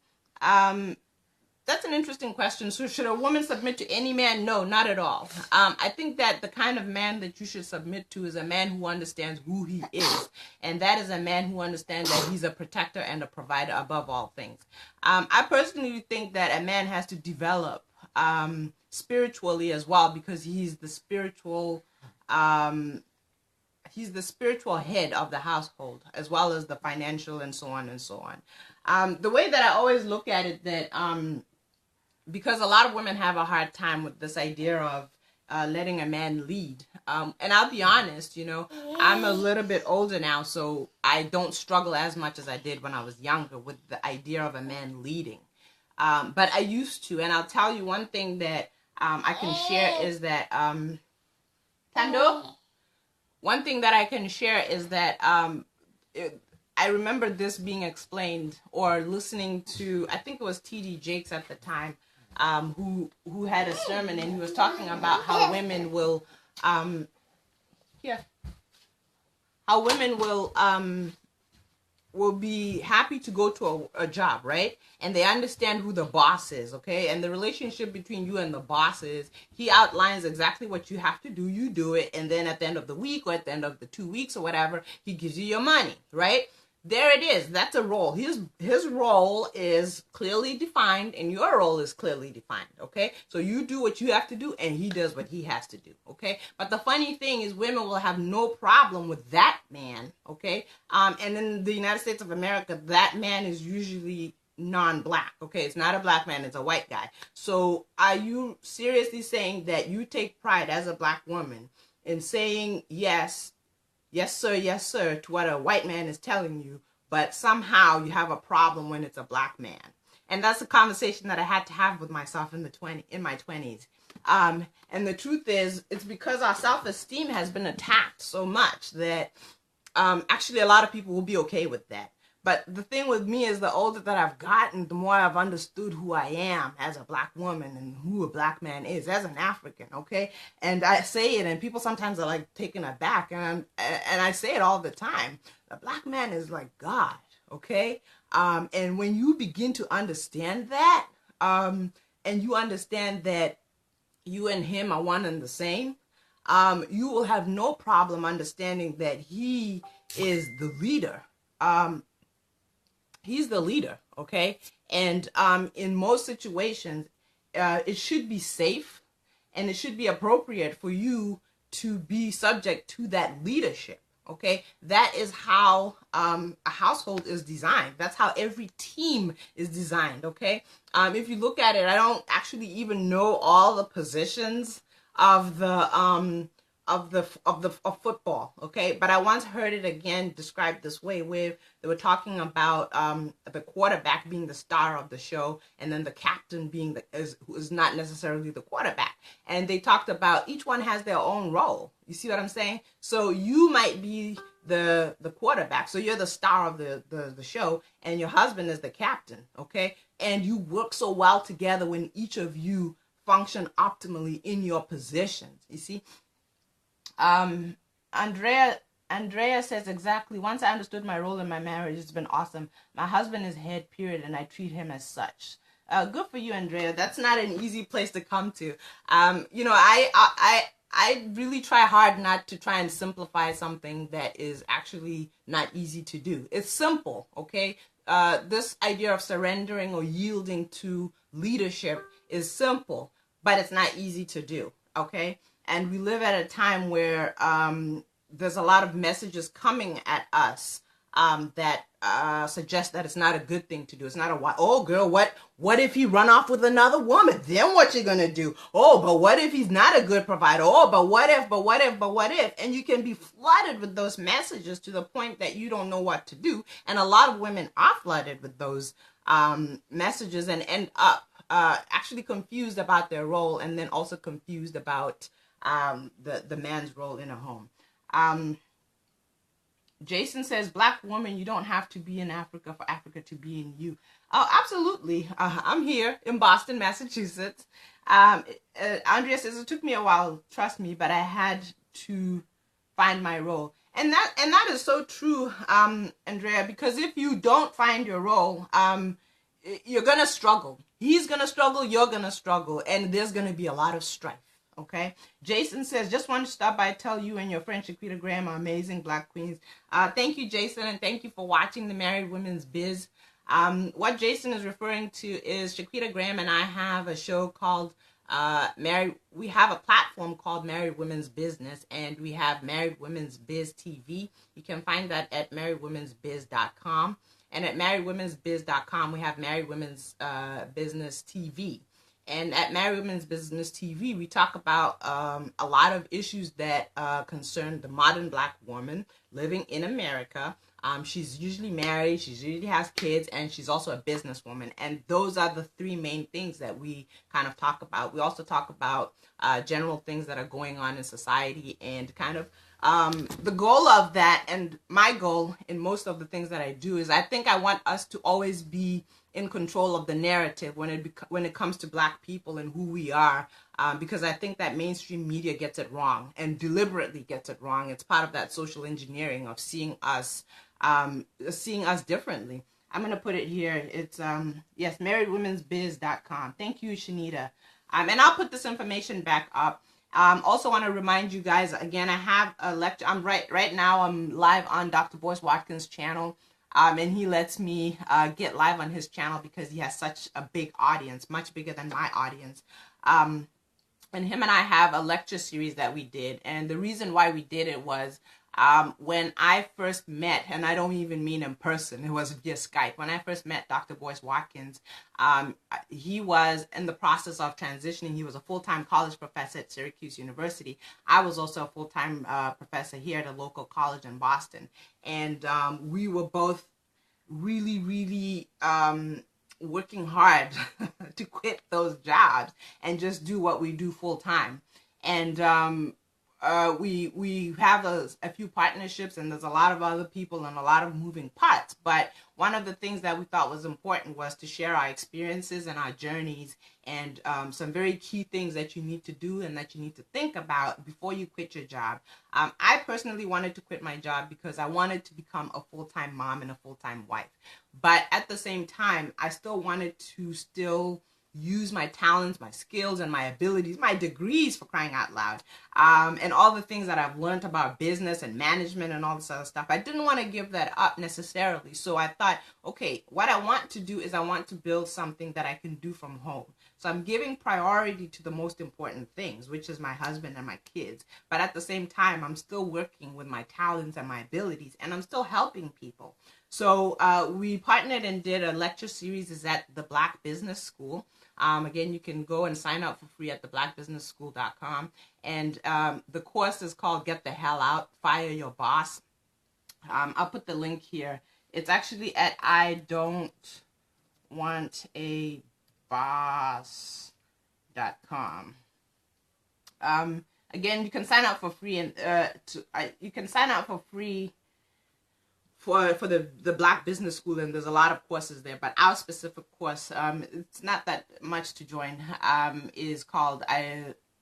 That's an interesting question. So should a woman submit to any man? No, not at all. I think that the kind of man that you should submit to is a man who understands who he is. And that is a man who understands that he's a protector and a provider above all things. I personally think that a man has to develop spiritually as well, because he's the spiritual head of the household, as well as the financial and so on and so on. The way that I always look at it, that because a lot of women have a hard time with this idea of letting a man lead. And I'll be honest, you know, I'm a little bit older now, so I don't struggle as much as I did when I was younger with the idea of a man leading. But I used to, and I'll tell you one thing that I can share is that, Tando? One thing that I can share is that I remember this being explained, or listening to, I think it was T.D. Jakes at the time, who had a sermon, and he was talking about how women will be happy to go to a job, right? And they understand who the boss is, okay? And the relationship between you and the boss is, he outlines exactly what you have to do, you do it, and then at the end of the week or at the end of the 2 weeks or whatever, he gives you your money, right? there it is. That's a role. His role is clearly defined, and your role is clearly defined. Okay, so you do what you have to do, and he does what he has to do. Okay, but the funny thing is, women will have no problem with that man. Okay, and in the United States of America, that man is usually non-black. Okay, it's not a black man, it's a white guy. So are you seriously saying that you take pride as a black woman in saying yes, yes sir, to what a white man is telling you, but somehow you have a problem when it's a black man? And that's a conversation that I had to have with myself in my 20s. And the truth is, it's because our self-esteem has been attacked so much that actually a lot of people will be okay with that. But the thing with me is, the older that I've gotten, the more I've understood who I am as a black woman and who a black man is as an African, okay? And I say it, and people sometimes are like taken aback, and I say it all the time. The black man is like God, okay? And when you begin to understand that, and you understand that you and him are one and the same, you will have no problem understanding that he is the leader. He's the leader, okay? And in most situations, it should be safe and it should be appropriate for you to be subject to that leadership, okay? That is how a household is designed. That's how every team is designed, okay? If you look at it, I don't actually even know all the positions of the of football, okay? But I once heard it again described this way, where they were talking about the quarterback being the star of the show, and then the captain being who is not necessarily the quarterback. And they talked about each one has their own role. You see what I'm saying? So you might be the quarterback, so you're the star of the show, and your husband is the captain, okay? And you work so well together when each of you function optimally in your positions. You see? Andrea says, exactly. Once I understood my role in my marriage, it's been awesome. My husband is head, period, and I treat him as such. Good for you, Andrea. That's not an easy place to come to. I really try hard not to try and simplify something that is actually not easy to do. It's simple, okay? This idea of surrendering or yielding to leadership is simple, but it's not easy to do, okay? And we live at a time where there's a lot of messages coming at us that suggest that it's not a good thing to do. It's not oh girl, what if he run off with another woman? Then what you gonna do? Oh, but what if he's not a good provider? Oh, but what if? And you can be flooded with those messages to the point that you don't know what to do. And a lot of women are flooded with those messages and end up actually confused about their role, and then also confused about the man's role in a home. Jason says, black woman, you don't have to be in Africa for Africa to be in you. Oh, absolutely. I'm here in Boston, Massachusetts. Andrea says, it took me a while, trust me, but I had to find my role. And that is so true, Andrea, because if you don't find your role, you're going to struggle. He's going to struggle, you're going to struggle, and there's going to be a lot of strife. Okay. Jason says, just want to stop by, tell you and your friend Shaquita Graham are amazing black queens. Thank you, Jason, and thank you for watching the Married Women's Biz. What Jason is referring to is Shaquita Graham and I have a show called we have a platform called Married Women's Business, and we have Married Women's Biz TV. You can find that at marriedwomensbiz.com. And at marriedwomensbiz.com, we have Married Women's Business TV. And at Married Women's Business TV, we talk about a lot of issues that concern the modern black woman living in America. She's usually married, she usually has kids, and she's also a businesswoman. And those are the three main things that we kind of talk about. We also talk about general things that are going on in society, and kind of the goal of that, and my goal in most of the things that I do, is I think I want us to always be in control of the narrative when it comes to black people and who we are, because I think that mainstream media gets it wrong and deliberately gets it wrong. It's part of that social engineering of seeing us differently. I'm going to put it here. It's, yes, marriedwomensbiz.com. Thank you, Shanita. And I'll put this information back up. Also want to remind you guys, again, I have a lecture. Right now I'm live on Dr. Boyce Watkins' channel. And he lets me get live on his channel because he has such a big audience, much bigger than my audience. And him and I have a lecture series that we did. And the reason why we did it was when I first met, and I don't even mean in person, it was via Skype. When I first met Dr. Boyce Watkins, he was in the process of transitioning. He was a full-time college professor at Syracuse University. I was also a full-time professor here at a local college in Boston. And we were both really, really working hard to quit those jobs and just do what we do full time. And we have a few partnerships, and there's a lot of other people and a lot of moving parts. But one of the things that we thought was important was to share our experiences and our journeys, and some very key things that you need to do and that you need to think about before you quit your job. I personally wanted to quit my job because I wanted to become a full-time mom and a full-time wife. But at the same time, I still wanted to use my talents, my skills, and my abilities, my degrees, for crying out loud, and all the things that I've learned about business and management and all this other stuff. I didn't want to give that up necessarily. So I thought, okay, what I want to do is I want to build something that I can do from home. So I'm giving priority to the most important things, which is my husband and my kids. But at the same time, I'm still working with my talents and my abilities, and I'm still helping people. So we partnered and did a lecture series. Is at the Black Business School. Again, you can go and sign up for free at theblackbusinessschool.com. And the course is called Get the Hell Out, Fire Your Boss. I'll put the link here. It's actually at idon'twantaboss.com. Again, you can sign up for free, and you can sign up for free for the Black Business School, and there's a lot of courses there, but our specific course, it's not that much to join, is called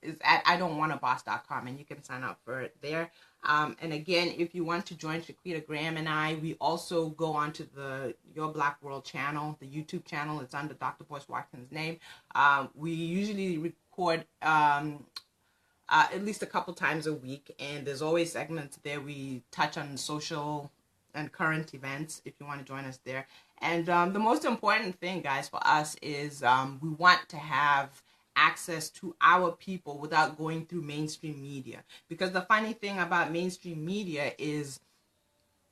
is at idon'twantaboss.com, and you can sign up for it there. And again, if you want to join Shaquita Graham and I, we also go onto the Your Black World channel, the YouTube channel. It's under Dr. Boyce Watkins' name. We usually record at least a couple times a week, and there's always segments there. We touch on social and current events if you want to join us there. And the most important thing, guys, for us is we want to have access to our people without going through mainstream media. Because the funny thing about mainstream media is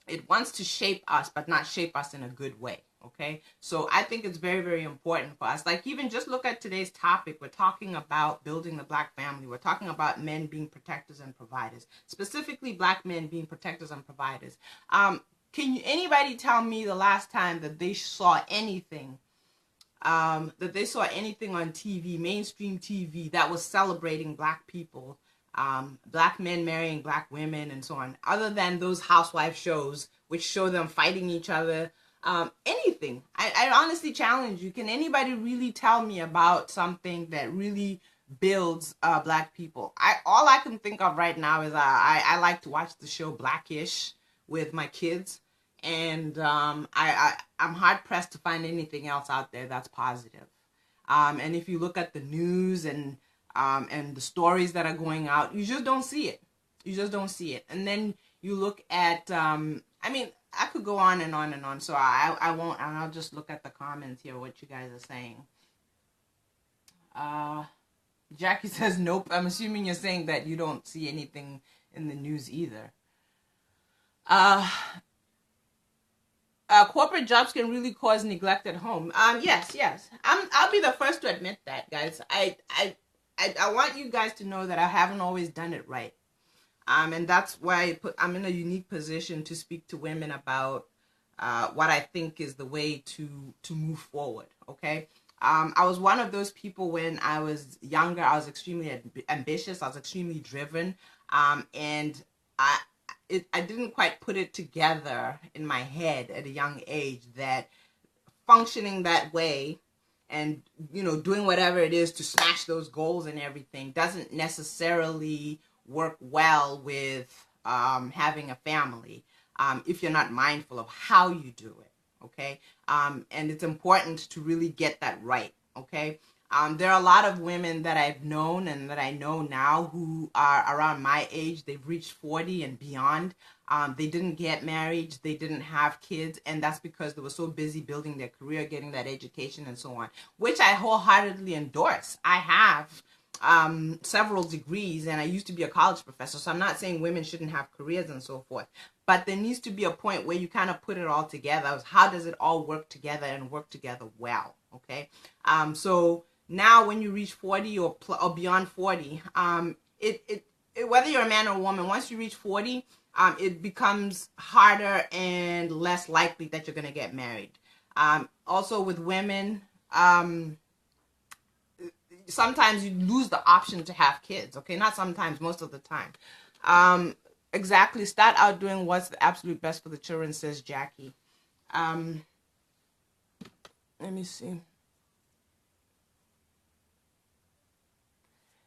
it wants to shape us, but not shape us in a good way. Okay, so I think it's very, very important for us. Like, even just look at today's topic. We're talking about building the Black family. We're talking about men being protectors and providers, specifically Black men being protectors and providers. Anybody tell me the last time that they saw anything on TV, mainstream TV, that was celebrating Black people, Black men marrying Black women and so on, other than those housewife shows which show them fighting each other? Anything. I honestly challenge you. Can anybody really tell me about something that really builds Black people? All I can think of right now is I like to watch the show Blackish with my kids, and I'm hard pressed to find anything else out there that's positive. And if you look at the news and the stories that are going out, you just don't see it. You just don't see it. And then you look at I could go on and on and on, so I won't, and I'll just look at the comments here, what you guys are saying. Jackie says, nope. I'm assuming you're saying that you don't see anything in the news either. Corporate jobs can really cause neglect at home. Yes. I'll be the first to admit that, guys. I want you guys to know that I haven't always done it right. And that's why I'm in a unique position to speak to women about what I think is the way to move forward, okay? I was one of those people when I was younger. I was extremely ambitious. I was extremely driven. And I didn't quite put it together in my head at a young age that functioning that way and, doing whatever it is to smash those goals and everything doesn't necessarily work well with having a family if you're not mindful of how you do it, okay? And it's important to really get that right, okay? There are a lot of women that I've known and that I know now who are around my age. They've reached 40 and beyond. They didn't get married. They didn't have kids. And that's because they were so busy building their career, getting that education and so on, which I wholeheartedly endorse. I have several degrees and I used to be a college professor. So I'm not saying women shouldn't have careers and so forth. But there needs to be a point where you kind of put it all together. How does it all work together and work together well? Okay. So now when you reach 40 or beyond 40, whether you're a man or a woman, once you reach 40, it becomes harder and less likely that you're going to get married. Also with women, sometimes you lose the option to have kids. Okay, not sometimes, most of the time. Exactly. Start out doing what's the absolute best for the children, says Jackie. Let me see.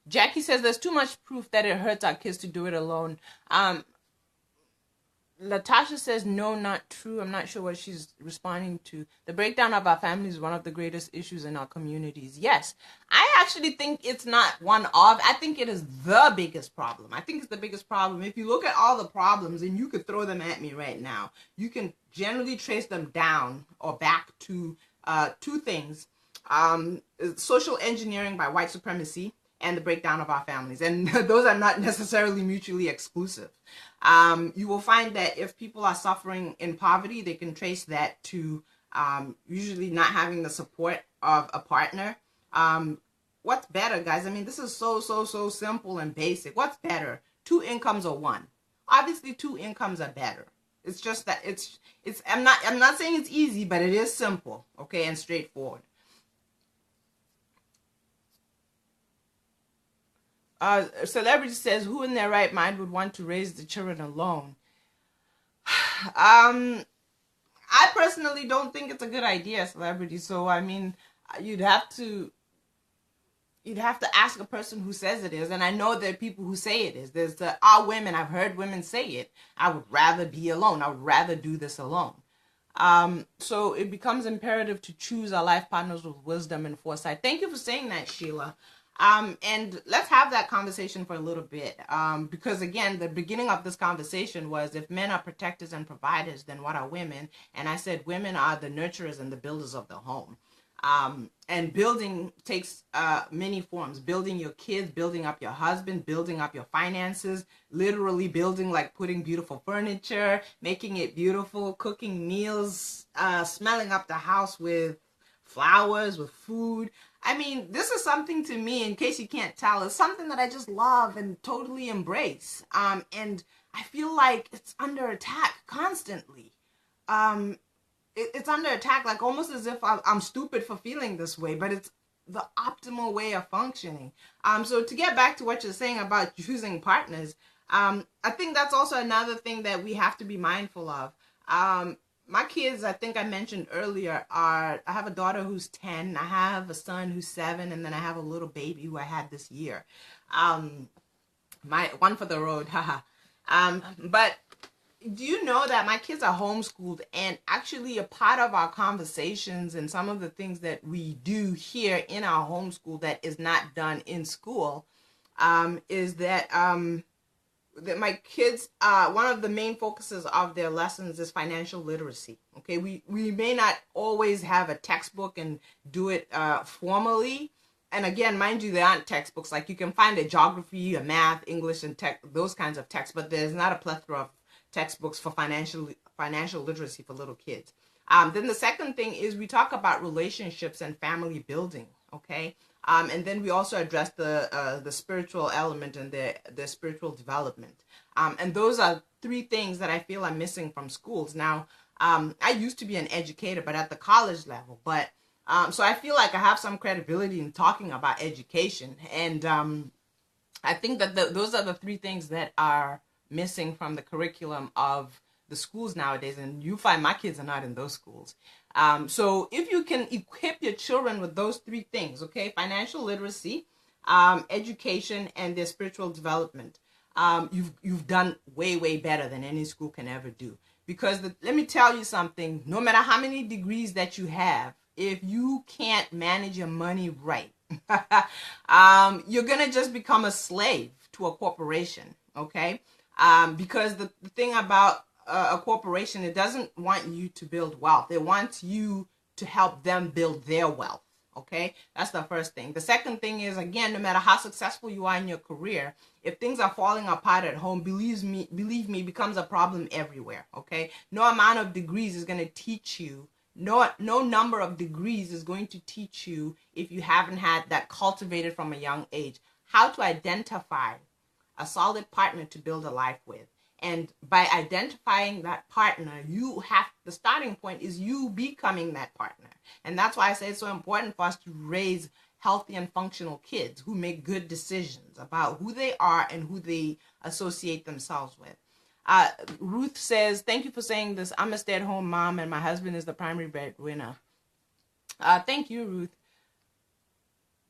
Jackie says there's too much proof that it hurts our kids to do it alone. Latasha says, no, not true. I'm not sure what she's responding to. The breakdown of our family is one of the greatest issues in our communities. Yes, I actually think it's not one of. I think it is the biggest problem. I think it's the biggest problem. If you look at all the problems, and you could throw them at me right now, you can generally trace them down or back to two things. Social engineering by white supremacy and the breakdown of our families. And those are not necessarily mutually exclusive. You will find that if people are suffering in poverty, they can trace that to usually not having the support of a partner. What's better, guys? I mean, this is so simple and basic. What's better? 2 incomes or 1? Obviously, 2 incomes are better. It's just that I'm not saying it's easy, but it is simple, okay, and straightforward. Celebrity says, who in their right mind would want to raise the children alone? I personally don't think it's a good idea, Celebrity. So, I mean, you'd have to ask a person who says it is. And I know there are people who say it is. There's women, I've heard women say it. I would rather be alone. I would rather do this alone. So it becomes imperative to choose our life partners with wisdom and foresight. Thank you for saying that, Sheila. And let's have that conversation for a little bit. Because again, the beginning of this conversation was, if men are protectors and providers, then what are women? And I said, women are the nurturers and the builders of the home. And building takes many forms. Building your kids, building up your husband, building up your finances, literally building, like putting beautiful furniture, making it beautiful, cooking meals, smelling up the house with flowers, with food. I mean, this is something to me, in case you can't tell, it's something that I just love and totally embrace. And I feel like it's under attack constantly. It's under attack, like almost as if I'm stupid for feeling this way, but it's the optimal way of functioning. So to get back to what you're saying about choosing partners, I think that's also another thing that we have to be mindful of. My kids, I think I mentioned earlier, I have a daughter who's 10, I have a son who's 7, and then I have a little baby who I had this year. My one for the road, haha. But do you know that my kids are homeschooled, and actually a part of our conversations and some of the things that we do here in our homeschool that is not done in school is that my kids, one of the main focuses of their lessons is financial literacy. Okay, we may not always have a textbook and do it formally. And again, mind you, there aren't textbooks. Like you can find a geography, a math, English, and tech, those kinds of texts, but there's not a plethora of textbooks for financial literacy for little kids. Then the second thing is we talk about relationships and family building. Okay. And then we also address the spiritual element and the spiritual development. And those are 3 things that I feel are missing from schools. Now, I used to be an educator, but at the college level. But so I feel like I have some credibility in talking about education. And I think that those are the 3 things that are missing from the curriculum of the schools nowadays. And you find my kids are not in those schools. So if you can equip your children with those 3 things, okay, financial literacy, education, and their spiritual development, you've done way better than any school can ever do. Because let me tell you something, no matter how many degrees that you have, if you can't manage your money right, You're going to just become a slave to a corporation, okay? Because the thing about a corporation, it doesn't want you to build wealth. It wants you to help them build their wealth, okay? That's the first thing. The second thing is, again, no matter how successful you are in your career, if things are falling apart at home, believe me, becomes a problem everywhere, okay? No amount of degrees is going to teach you. No number of degrees is going to teach you, if you haven't had that cultivated from a young age, how to identify a solid partner to build a life with. And by identifying that partner, the starting point is you becoming that partner. And that's why I say it's so important for us to raise healthy and functional kids who make good decisions about who they are and who they associate themselves with. Ruth says, thank you for saying this. I'm a stay-at-home mom and my husband is the primary breadwinner. Thank you, Ruth.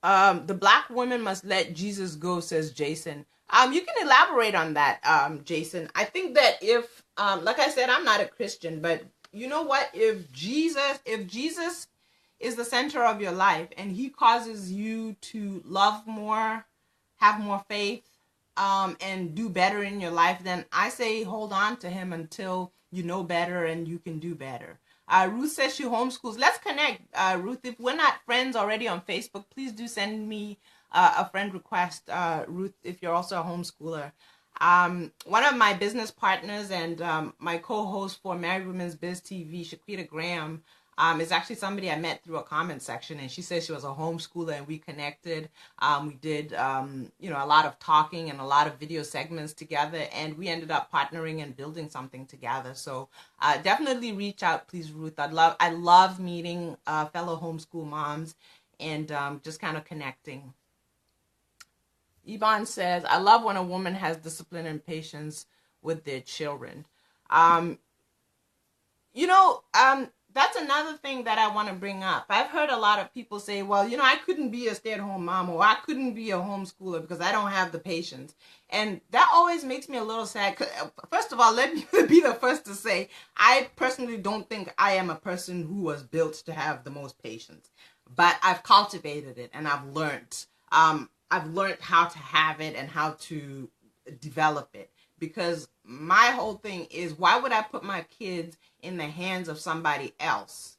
The black woman must let Jesus go, says Jason. You can elaborate on that, Jason. I think that if, like I said, I'm not a Christian, but you know what? If Jesus is the center of your life and he causes you to love more, have more faith, and do better in your life, then I say hold on to him until you know better and you can do better. Ruth says she homeschools. Let's connect, Ruth. If we're not friends already on Facebook, please do send me a friend request, Ruth, if you're also a homeschooler. One of my business partners and my co-host for Married Women's Biz TV, Shaquita Graham, is actually somebody I met through a comment section, and she said she was a homeschooler, and we connected. We did, a lot of talking and a lot of video segments together, and we ended up partnering and building something together. So definitely reach out, please, Ruth. I love meeting fellow homeschool moms and just kind of connecting. Yvonne says, I love when a woman has discipline and patience with their children. That's another thing that I want to bring up. I've heard a lot of people say, well, I couldn't be a stay-at-home mom, or I couldn't be a homeschooler because I don't have the patience. And that always makes me a little sad. First of all, let me be the first to say, I personally don't think I am a person who was built to have the most patience. But I've cultivated it and I've learned. I've learned how to have it and how to develop it. Because my whole thing is, why would I put my kids in the hands of somebody else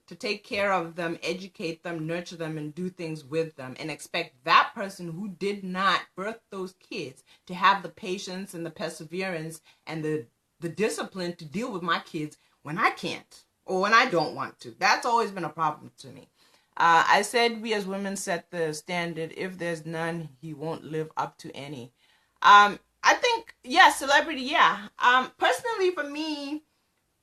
to take care of them, educate them, nurture them, and do things with them, and expect that person who did not birth those kids to have the patience and the perseverance and the discipline to deal with my kids when I can't or when I don't want to? That's always been a problem to me. I said we as women set the standard. If there's none, he won't live up to any. I think, yeah, celebrity, yeah. Personally, for me,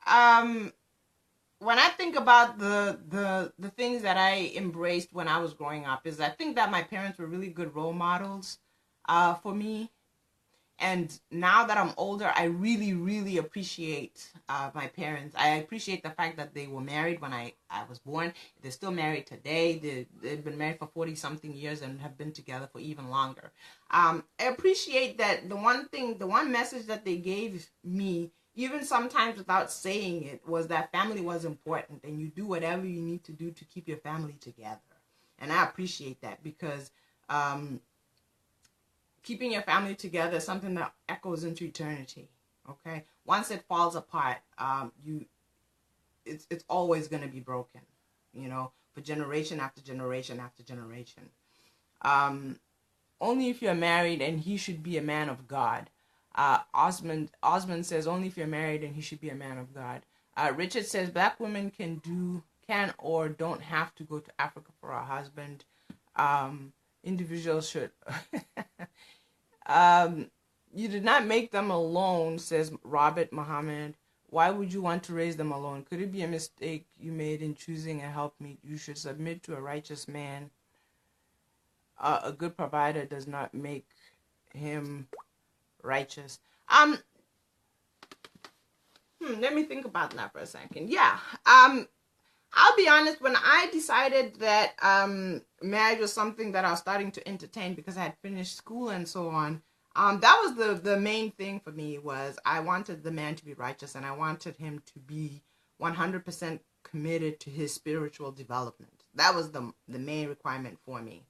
when I think about the things that I embraced when I was growing up, is I think that my parents were really good role models for me. And now that I'm older, I really, really appreciate my parents. I appreciate the fact that they were married when I was born. They're still married today. They've been married for 40-something years and have been together for even longer. I appreciate that the one message that they gave me, even sometimes without saying it, was that family was important and you do whatever you need to do to keep your family together. And I appreciate that because keeping your family together is something that echoes into eternity. Okay, once it falls apart, it's always going to be broken. For generation after generation after generation. Only if you're married, and he should be a man of God. Osmond says only if you're married and he should be a man of God. Richard says black women can or don't have to go to Africa for a husband. Individuals should. You did not make them alone, says Robert Muhammad. Why would you want to raise them alone? Could it be a mistake you made in choosing a helpmeet? You should submit to a righteous man. A good provider does not make him righteous. Let me think about that for a second. Yeah. I'll be honest, when I decided that marriage was something that I was starting to entertain because I had finished school and so on, that was the main thing for me. Was I wanted the man to be righteous, and I wanted him to be 100% committed to his spiritual development. the main requirement for me.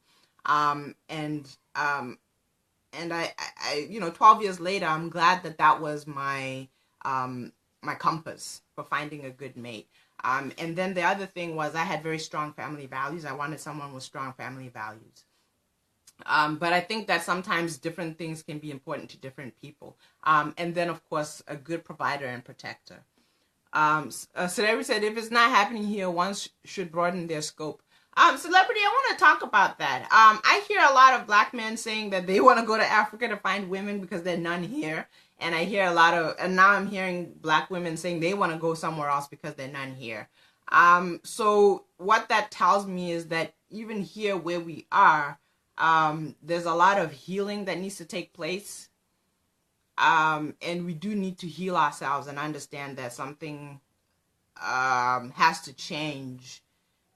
Um, and um, and I 12 years later, I'm glad that that was my compass for finding a good mate. And then the other thing was I had very strong family values. I wanted someone with strong family values. But I think that sometimes different things can be important to different people. And then, of course, a good provider and protector. Celebrity said, if it's not happening here, one should broaden their scope. Celebrity, I want to talk about that. I hear a lot of black men saying that they want to go to Africa to find women because there are none here. And I hear and now I'm hearing black women saying they want to go somewhere else because there are none here. So what that tells me is that even here where we are, there's a lot of healing that needs to take place. And we do need to heal ourselves and understand that something has to change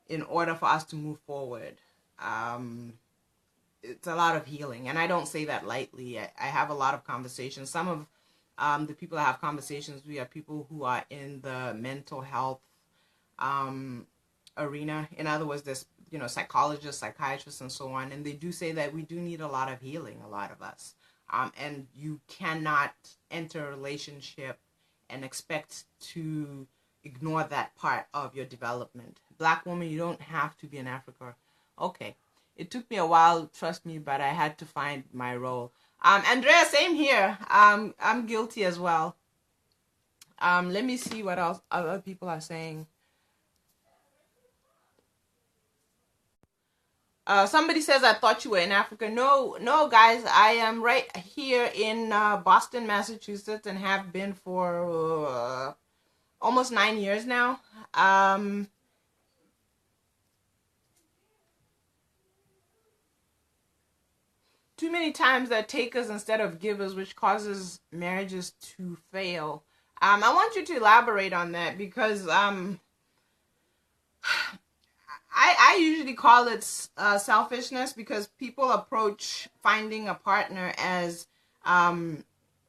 in order for us to move forward. It's a lot of healing, and I don't say that lightly. I have a lot of conversations. Some of the people I have conversations with are people who are in the mental health arena. In other words, there's psychologists, psychiatrists, and so on, and they do say that we do need a lot of healing, a lot of us. And you cannot enter a relationship and expect to ignore that part of your development. Black woman, you don't have to be in Africa. Okay. It took me a while, trust me, but I had to find my role. Andrea, same here. I'm guilty as well. Let me see what else other people are saying. Somebody says, I thought you were in Africa. No, guys, I am right here in Boston, Massachusetts, and have been for almost 9 years now. Too many times that takers instead of givers, which causes marriages to fail. I want you to elaborate on that because I usually call it selfishness, because people approach finding a partner as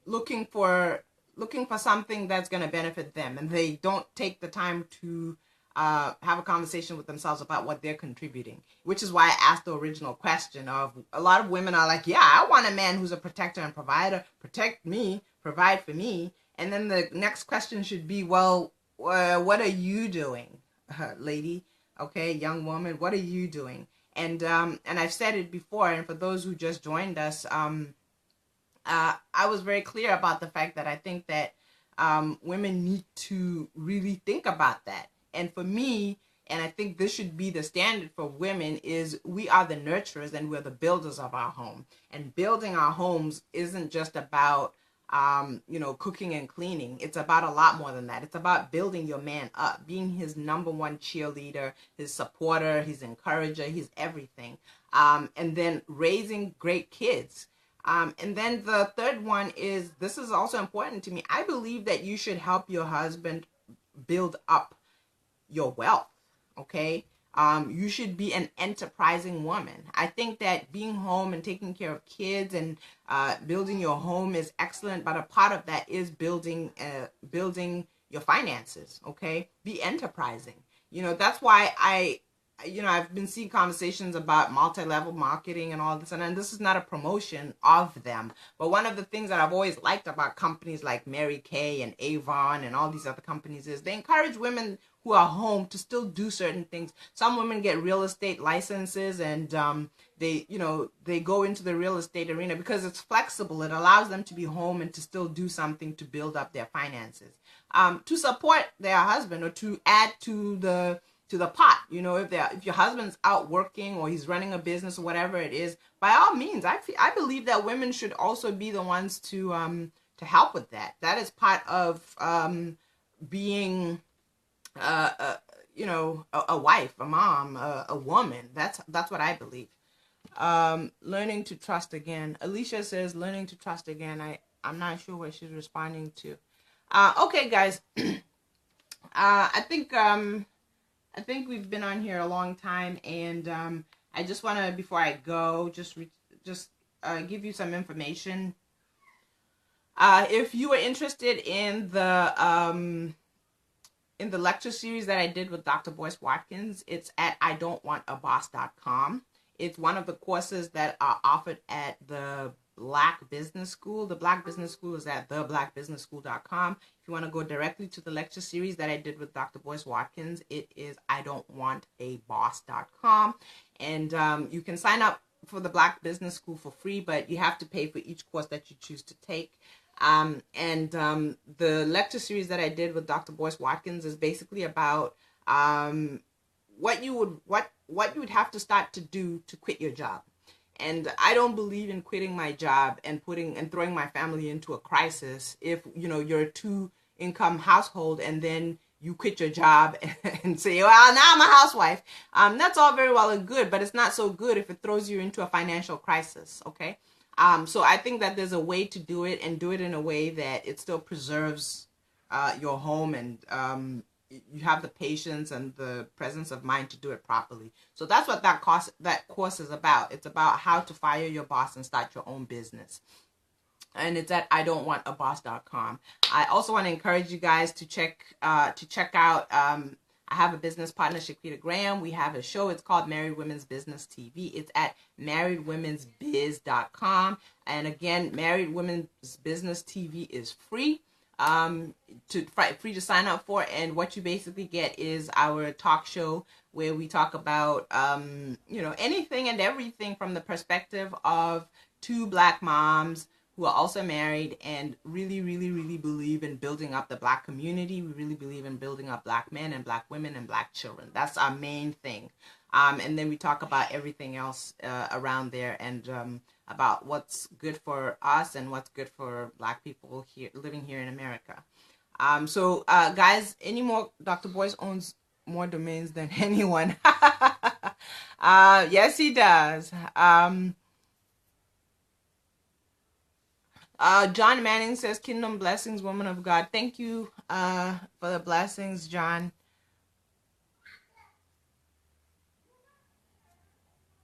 looking for something that's going to benefit them, and they don't take the time to have a conversation with themselves about what they're contributing, which is why I asked the original question of, a lot of women are like, yeah, I want a man who's a protector and provider, protect me, provide for me. And then the next question should be, well, what are you doing, lady? Okay, young woman, what are you doing? And I've said it before, and for those who just joined us, I was very clear about the fact that I think that women need to really think about that. And for me, and I think this should be the standard for women, is we are the nurturers and we're the builders of our home. And building our homes isn't just about cooking and cleaning. It's about a lot more than that. It's about building your man up, being his number one cheerleader, his supporter, his encourager, his everything. And then raising great kids. And then the third one is, this is also important to me, I believe that you should help your husband build up your wealth, okay? You should be an enterprising woman. I think that being home and taking care of kids and building your home is excellent, but a part of that is building your finances, okay? Be enterprising. That's why I've been seeing conversations about multi-level marketing and all this, and this is not a promotion of them, but one of the things that I've always liked about companies like Mary Kay and Avon and all these other companies is they encourage women who are home to still do certain things. Some women get real estate licenses, and they go into the real estate arena because it's flexible. It allows them to be home and to still do something to build up their finances, to support their husband, or to add to the pot. If your husband's out working or he's running a business or whatever it is, by all means, I believe that women should also be the ones to help with that. That is part of being a wife, a mom, a woman. That's what I believe. Learning to trust again. Alicia says learning to trust again. I'm not sure what she's responding to. Okay, guys. I think we've been on here a long time, and I just want to, before I go, just give you some information. If you are interested in the in the lecture series that I did with Dr. Boyce Watkins. It's at idon'twantaboss.com. It's one of the courses that are offered at the Black Business School. The Black Business School is at theblackbusinessschool.com. If you want to go directly to the lecture series that I did with Dr. Boyce Watkins, it is idon'twantaboss.com. And you can sign up for the Black Business School for free, but you have to pay for each course that you choose to take. The lecture series that I did with Dr. Boyce Watkins is basically about what you would have to start to do to quit your job. And I don't believe in quitting my job and throwing my family into a crisis if you're a two-income household and then you quit your job and say, well, now I'm a housewife. That's all very well and good, but it's not so good if it throws you into a financial crisis, okay? So I think that there's a way to do it, and do it in a way that it still preserves your home, and you have the patience and the presence of mind to do it properly. So that's what that course is about. It's about how to fire your boss and start your own business. And it's at idon'twantaboss.com. I also want to encourage you guys to check out. I have a business partner, Shaquita Graham. We have a show. It's called Married Women's Business TV. It's at marriedwomensbiz.com. And again, Married Women's Business TV is free. Free to sign up for, and what you basically get is our talk show where we talk about anything and everything from the perspective of two Black moms who are also married and really, really, really believe in building up the Black community. We really believe in building up Black men and Black women and Black children. That's our main thing. And then we talk about everything else around there, and about what's good for us and what's good for Black people here living here in America. Guys, Dr. Boyce owns more domains than anyone. Yes, he does. John Manning says, Kingdom blessings, woman of God. Thank you for the blessings, John.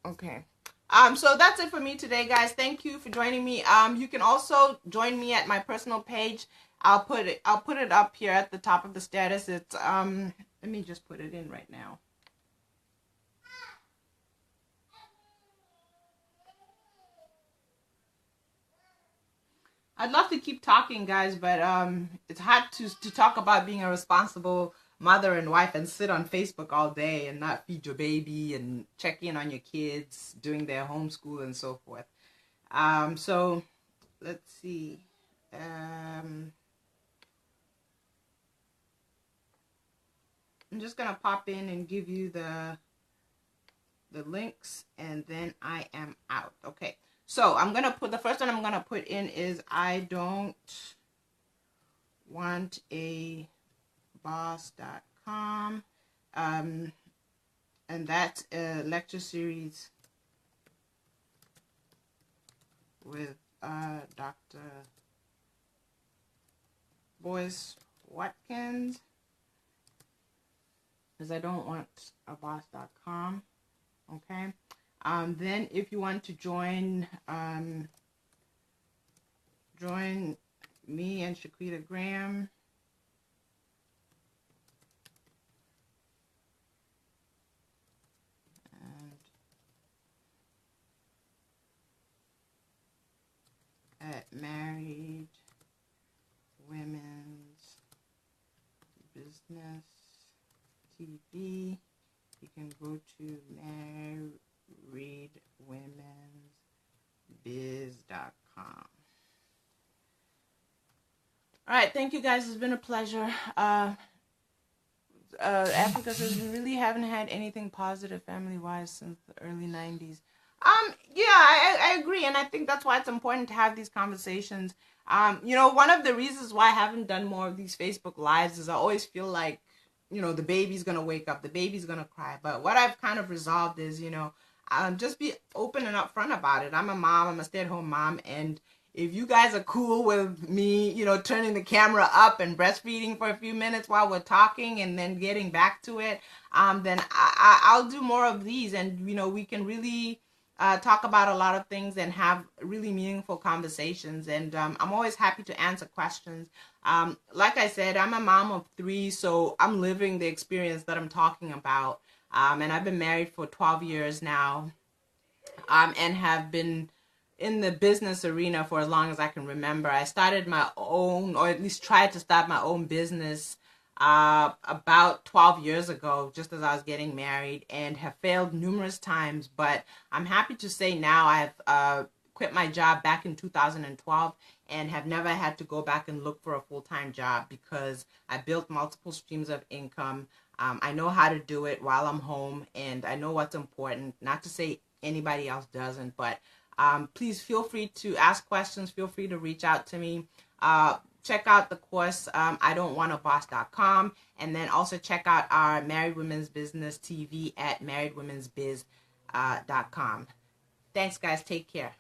Okay. So that's it for me today, guys. Thank you for joining me. You can also join me at my personal page. I'll put it up here at the top of the status. It's let me just put it in right now. I'd love to keep talking, guys, but it's hard to talk about being a responsible mother and wife and sit on Facebook all day and not feed your baby and check in on your kids doing their homeschool and so forth. So let's see. I'm just gonna pop in and give you the links, and then I am out. Okay. So I'm gonna put the first one I'm gonna put in is I don't want a boss.com, and that's a lecture series with Dr. Boyce Watkins, because I don't want a boss.com. Okay. Then if you want to join me and Shaquita Graham, at Married Women's Business TV, you can go to marriedwomensbiz.com. All right, thank you guys. It's been a pleasure. Africa says we really haven't had anything positive family-wise since the early 90s. Yeah, I agree, and I think that's why it's important to have these conversations. One of the reasons why I haven't done more of these Facebook Lives is I always feel like, the baby's going to wake up, the baby's going to cry. But what I've kind of resolved is, just be open and upfront about it. I'm a mom, I'm a stay-at-home mom, and if you guys are cool with me, turning the camera up and breastfeeding for a few minutes while we're talking and then getting back to it, then I'll do more of these, and, we can really talk about a lot of things and have really meaningful conversations. And I'm always happy to answer questions. Like I said, I'm a mom of three, so I'm living the experience that I'm talking about. And I've been married for 12 years now, and have been in the business arena for as long as I can remember. I started my own, or at least tried to start my own business about 12 years ago, just as I was getting married, and have failed numerous times. But I'm happy to say now I've quit my job back in 2012 and have never had to go back and look for a full-time job because I built multiple streams of income. I know how to do it while I'm home, and I know what's important. Not to say anybody else doesn't, but please feel free to ask questions. Feel free to reach out to me. Check out the course, idon'twantaboss.com, and then also check out our Married Women's Business TV at marriedwomensbiz.com. Thanks, guys. Take care.